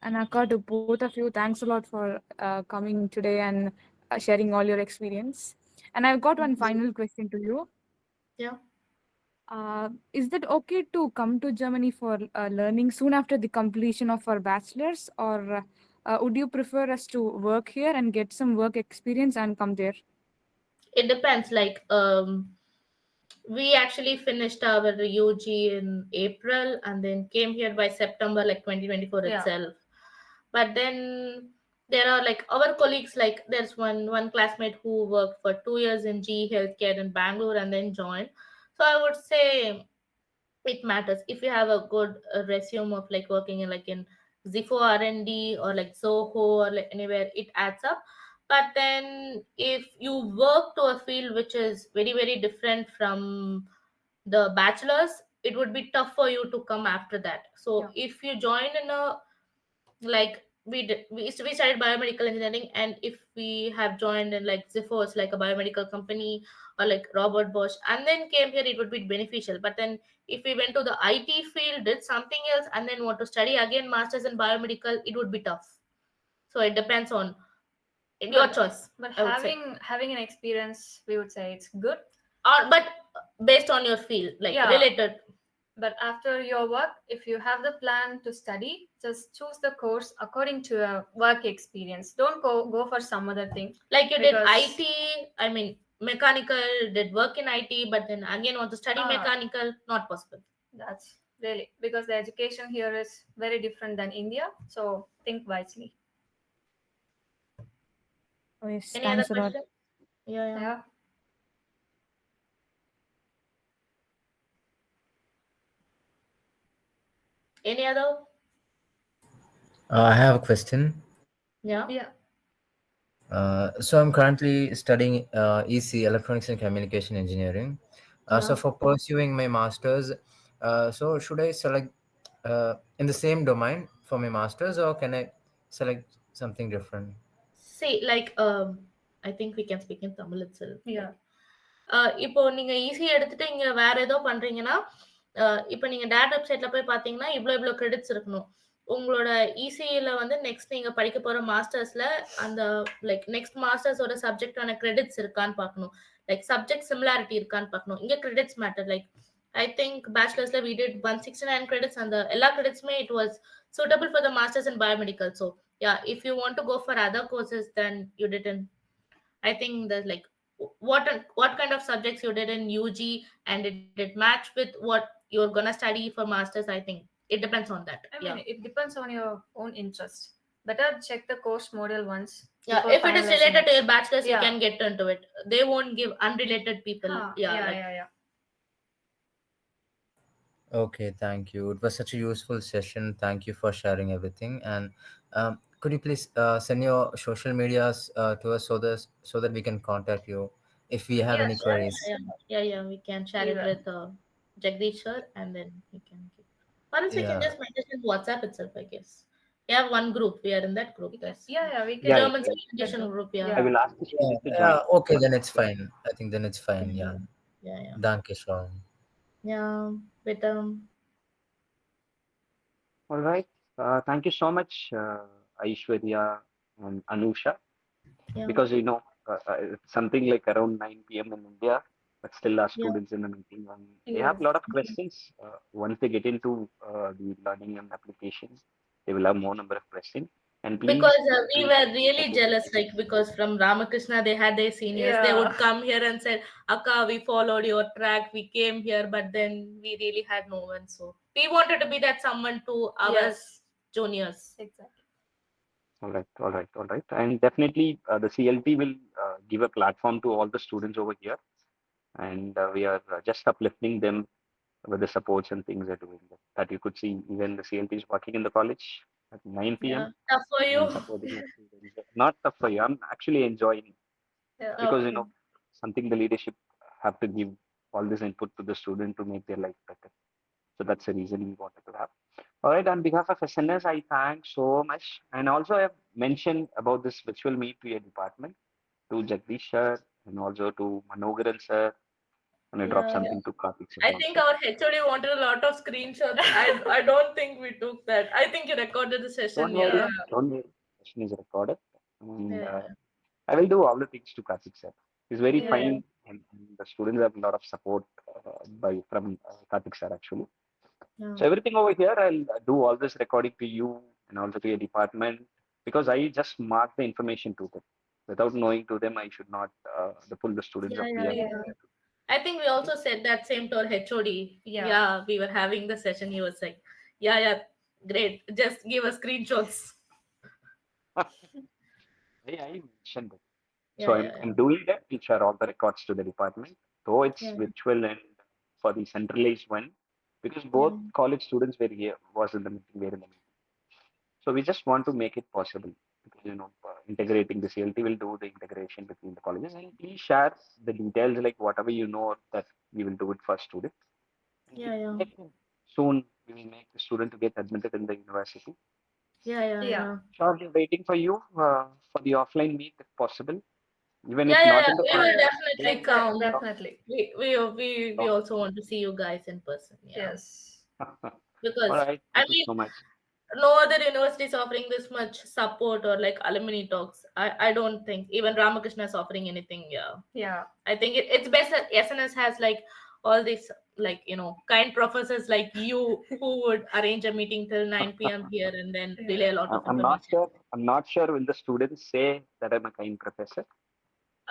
Speaker 4: And Akka, to both of you, thanks a lot for coming today and sharing all your experience. And I've got one final question to you.
Speaker 2: Yeah.
Speaker 4: Is that okay to come to Germany for learning soon after the completion of our bachelor's, or would you prefer us to work here and get some work experience and come there?
Speaker 2: It depends. Like we actually finished our UG in April and then came here by September, like 2024
Speaker 3: Yeah.
Speaker 2: itself. But then there are like our colleagues, like there's one classmate who worked for 2 years in GE Healthcare in Bangalore and then joined. So I would say it matters if you have a good resume of like working in like in Zifo R&D or like Zoho or like anywhere, it adds up. But then if you work to a field which is very very different from the bachelor's, it would be tough for you to come after that. So
Speaker 3: Yeah.
Speaker 2: if you join in a like we studied biomedical engineering, and if we have joined in like Ziphos, like a biomedical company, or like Robert Bosch, and then came here, it would be beneficial. But then if we went to the IT field, did something else, and then want to study again masters in biomedical, it would be tough. So it depends on your
Speaker 3: But
Speaker 2: choice,
Speaker 3: but
Speaker 2: I would say.
Speaker 3: having an experience, we would say it's good.
Speaker 2: Or but based on your field, like
Speaker 3: Yeah.
Speaker 2: related.
Speaker 3: But after your work, if you have the plan to study, just choose the course according to your work experience. Don't go for some other thing.
Speaker 2: Like you did
Speaker 3: Because
Speaker 2: IT, I mean mechanical, did work in IT, but then again want to study mechanical, not possible.
Speaker 3: that's really because the education here is very different than India. So think wisely.
Speaker 4: Oh, yes,
Speaker 2: Any other
Speaker 4: thanks a lot.
Speaker 2: question? Yeah.
Speaker 3: Yeah.
Speaker 2: Any other?
Speaker 5: I have a question.
Speaker 2: Yeah.
Speaker 3: Yeah.
Speaker 5: So I'm currently studying EC, Electronics and Communication Engineering. So
Speaker 2: Yeah.
Speaker 5: for pursuing my masters, so should I select in the same domain for my masters, or can I select something different?
Speaker 2: See, like I think we can speak in Tamil itself.
Speaker 3: Yeah.
Speaker 2: இப்போ நீங்க easy எடுத்துட்டு இங்க வேற ஏதோ பண்றீங்கன்னா, இப்போ நீங்க date வெப்சைட்ல போய் பார்த்தீங்கன்னா, இவ்ளோ கிரெடிட்ஸ் இருக்கணும். உங்களோட இசிஇல வந்து நெக்ஸ்ட் நீங்க படிக்க போற மாஸ்டர்ஸ்ல அந்த லைக் நெக்ஸ்ட் மாஸ்டர்ஸோட சப்ஜெக்டான கிரெடிட்ஸ் இருக்கான்னு பார்க்கணும். லைக் சப்ஜெக்ட் சிமிலாரிட்டி இருக்கான்னு பார்க்கணும். இங்க credits matter. Like I think பேச்சுலர்ஸ்ல we did 169 credits, and the எல்லா கிரெடிட்ஸ்மே it was suitable for the masters in biomedical. So yeah, if you want to go for other courses, then you didn't. I think there's like what kind of subjects you did in UG, and did it match with what you're gonna study for masters? I think it depends on that.
Speaker 3: I
Speaker 2: Yeah.
Speaker 3: mean, it depends on your own interest. Better check the course module once.
Speaker 2: Yeah,
Speaker 3: before
Speaker 2: if it is
Speaker 3: finalizing
Speaker 2: related to
Speaker 3: it.
Speaker 2: your bachelor's, you
Speaker 3: Yeah.
Speaker 2: can get into it. They won't give unrelated people. Yeah,
Speaker 3: Yeah,
Speaker 2: like
Speaker 3: yeah.
Speaker 5: Okay, thank you. It was such a useful session. Thank you for sharing everything. And could you please send your social medias to us so that we can contact you if we have
Speaker 3: Yeah,
Speaker 5: any
Speaker 3: sure.
Speaker 5: queries?
Speaker 2: yeah, we can share
Speaker 3: We
Speaker 2: it
Speaker 3: will.
Speaker 2: with Jagdish sir, and then we can give. Or else we can
Speaker 5: Yeah,
Speaker 2: just message in WhatsApp itself, I guess. We have one group. We are in that group. Yes.
Speaker 3: Yeah, we can.
Speaker 1: Yeah,
Speaker 2: German
Speaker 1: yeah.
Speaker 2: education group. Yeah.
Speaker 1: I will ask the
Speaker 5: yeah,
Speaker 1: student to
Speaker 5: yeah.
Speaker 1: join.
Speaker 5: Okay, then it's fine. I think then it's fine. Yeah.
Speaker 2: Yeah.
Speaker 5: Danke schön.
Speaker 2: Yeah. But
Speaker 1: All right. Thank you so much, Aishwarya and Anusha,
Speaker 2: yeah.
Speaker 1: because it's something like around 9 p.m. in India, but still our
Speaker 2: Yeah.
Speaker 1: students in the meeting, and they have
Speaker 3: Yes.
Speaker 1: a lot of questions. Once they get into the learning and application, they will have more number of questions. And please,
Speaker 2: Because we
Speaker 1: please
Speaker 2: were really
Speaker 1: support
Speaker 2: jealous,
Speaker 1: us.
Speaker 2: like because from Ramakrishna they had their seniors. They
Speaker 3: Yeah.
Speaker 2: would come here and said, "Akka, we followed your track. We came here, but then we really had no one. So we wanted to be that someone to our
Speaker 3: Yes.
Speaker 2: juniors."
Speaker 3: Exactly.
Speaker 1: All right. And definitely the CLT will give a platform to all the students over here, and we are just uplifting them with the supports and things they're doing. That you could see, even the CLT is working in the college at 9
Speaker 2: Yeah,
Speaker 1: p.m.
Speaker 2: tough for you.
Speaker 1: and supporting the students. Not tough for you. I'm actually enjoying
Speaker 3: Yeah.
Speaker 1: because
Speaker 2: Okay.
Speaker 1: something the leadership have to give all this input to the student to make their life better. So that's the reason we wanted to have. All right, on behalf of SNS, I thank so much. And also, I have mentioned about this virtual meet to your department, to Jagdish sir, and also to Manogaran sir. And I drop
Speaker 2: Yeah.
Speaker 1: something to Karthik sir
Speaker 2: I think
Speaker 1: also.
Speaker 2: our HOD wanted a lot of screenshots. I don't think we took that. I think you recorded the session.
Speaker 1: Don't
Speaker 2: Yeah.
Speaker 1: worry, don't worry. The session is recorded. And
Speaker 2: Yeah.
Speaker 1: I will do all the things to Karthik sir. He's very
Speaker 2: Yeah.
Speaker 1: fine, and the students have a lot of support from Karthik sir actually.
Speaker 2: Yeah.
Speaker 1: So everything over here, I'll do all this recording to you and also to your department because I just mark the information to them. Without knowing to them, I should not pull the students
Speaker 2: Yeah.
Speaker 1: of
Speaker 2: Yeah.
Speaker 1: BME.
Speaker 2: Yeah. I think we also said that same to our HOD.
Speaker 3: Yeah.
Speaker 2: Yeah, we were having the session. He was like, yeah, yeah, great. Just give us screenshots.
Speaker 1: I mentioned it. So
Speaker 2: Yeah,
Speaker 1: I'm,
Speaker 2: yeah,
Speaker 1: I'm doing that. I'll share all the records to the department, though it's
Speaker 2: yeah.
Speaker 1: virtual and for the centralized one, because
Speaker 2: Yeah.
Speaker 1: both college students were here, was in the meeting, were in the meeting. So we just want to make it possible because integrating the CLT will do the integration between the colleges, and please share the details like whatever you know that we will do it for student. And we
Speaker 2: Yeah,
Speaker 1: will
Speaker 2: yeah.
Speaker 1: make soon we will make the student to get admitted in the university.
Speaker 2: Yeah, yeah,
Speaker 3: Yeah.
Speaker 2: yeah.
Speaker 1: Shortly waiting for you for the offline meet if possible, even if
Speaker 2: Yeah, yeah,
Speaker 1: not
Speaker 2: yeah.
Speaker 1: in the
Speaker 2: We
Speaker 3: Yeah.
Speaker 1: college.
Speaker 2: will
Speaker 3: Yeah.
Speaker 2: definitely come.
Speaker 3: Definitely.
Speaker 2: We
Speaker 1: Come.
Speaker 2: also want to see you guys in person. Yeah.
Speaker 3: Yes.
Speaker 1: All
Speaker 2: Because
Speaker 1: right,
Speaker 2: I
Speaker 1: thank you
Speaker 2: mean
Speaker 1: so much.
Speaker 2: no other university is offering this much support or like alumni talks. I don't think even Ramakrishna is offering anything. Yeah.
Speaker 3: Yeah.
Speaker 2: I think it's best that SNS has like all these like kind professors like you who would arrange a meeting till 9 p.m. here and then
Speaker 3: Yeah.
Speaker 2: relay a lot of
Speaker 1: I'm not
Speaker 2: information.
Speaker 1: sure. I'm not sure will the students say that I'm a kind professor.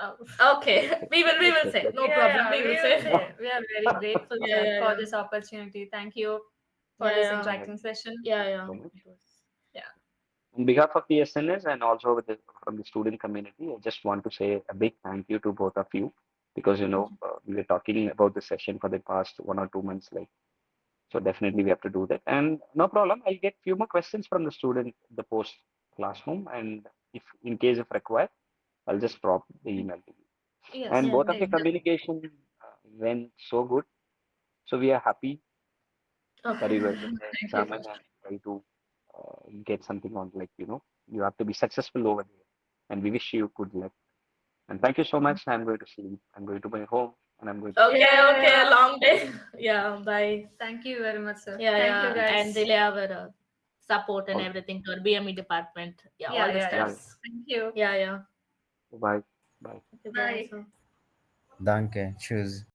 Speaker 3: Oh.
Speaker 2: Okay, we will say no
Speaker 3: Yeah,
Speaker 2: problem.
Speaker 3: yeah,
Speaker 2: We
Speaker 3: we
Speaker 2: will
Speaker 3: will
Speaker 2: say
Speaker 3: say we are very grateful,
Speaker 2: yeah,
Speaker 3: sir,
Speaker 2: yeah,
Speaker 3: for
Speaker 2: yeah,
Speaker 3: this opportunity. Thank you for
Speaker 2: yeah,
Speaker 3: this
Speaker 2: yeah,
Speaker 1: All right,
Speaker 3: interacting session.
Speaker 2: yeah,
Speaker 1: thank you
Speaker 2: yeah.
Speaker 1: so much.
Speaker 2: It was
Speaker 3: Yeah.
Speaker 1: On behalf of the SNS and also from the student community, I just want to say a big thank you to both of you because we were talking about the session for the past 1 or 2 months, like so. Definitely, we have to do that, and no problem. I'll get few more questions from the student, the post classroom, and if in case if required, I'll just drop the email to you.
Speaker 3: Yes.
Speaker 1: And
Speaker 2: yeah,
Speaker 1: both of
Speaker 2: yeah.
Speaker 1: the communication went so good, so we are happy that
Speaker 2: Okay.
Speaker 1: you guys in the
Speaker 3: Thank you.
Speaker 1: examen and try to get something on like you have to be successful over there, and we wish you good luck. And thank you so much. I'm going to sleep. I'm going to my home, and I'm going to sleep.
Speaker 2: Okay,
Speaker 3: Yeah,
Speaker 2: okay.
Speaker 3: yeah.
Speaker 2: Long day. Yeah. Bye.
Speaker 3: Thank you very much, sir.
Speaker 2: Yeah,
Speaker 3: Thank you,
Speaker 2: yeah. And
Speaker 3: guys.
Speaker 2: relay our support and
Speaker 1: All right.
Speaker 2: everything to our BME department. Yeah, all
Speaker 3: Yeah,
Speaker 2: the
Speaker 3: yeah, yeah.
Speaker 1: Yeah.
Speaker 2: staffs.
Speaker 3: Thank you.
Speaker 2: Yeah, yeah.
Speaker 1: Bye. Bye.
Speaker 2: Okay, bye.
Speaker 3: Bye.
Speaker 2: So.
Speaker 5: Danke. Tschüss.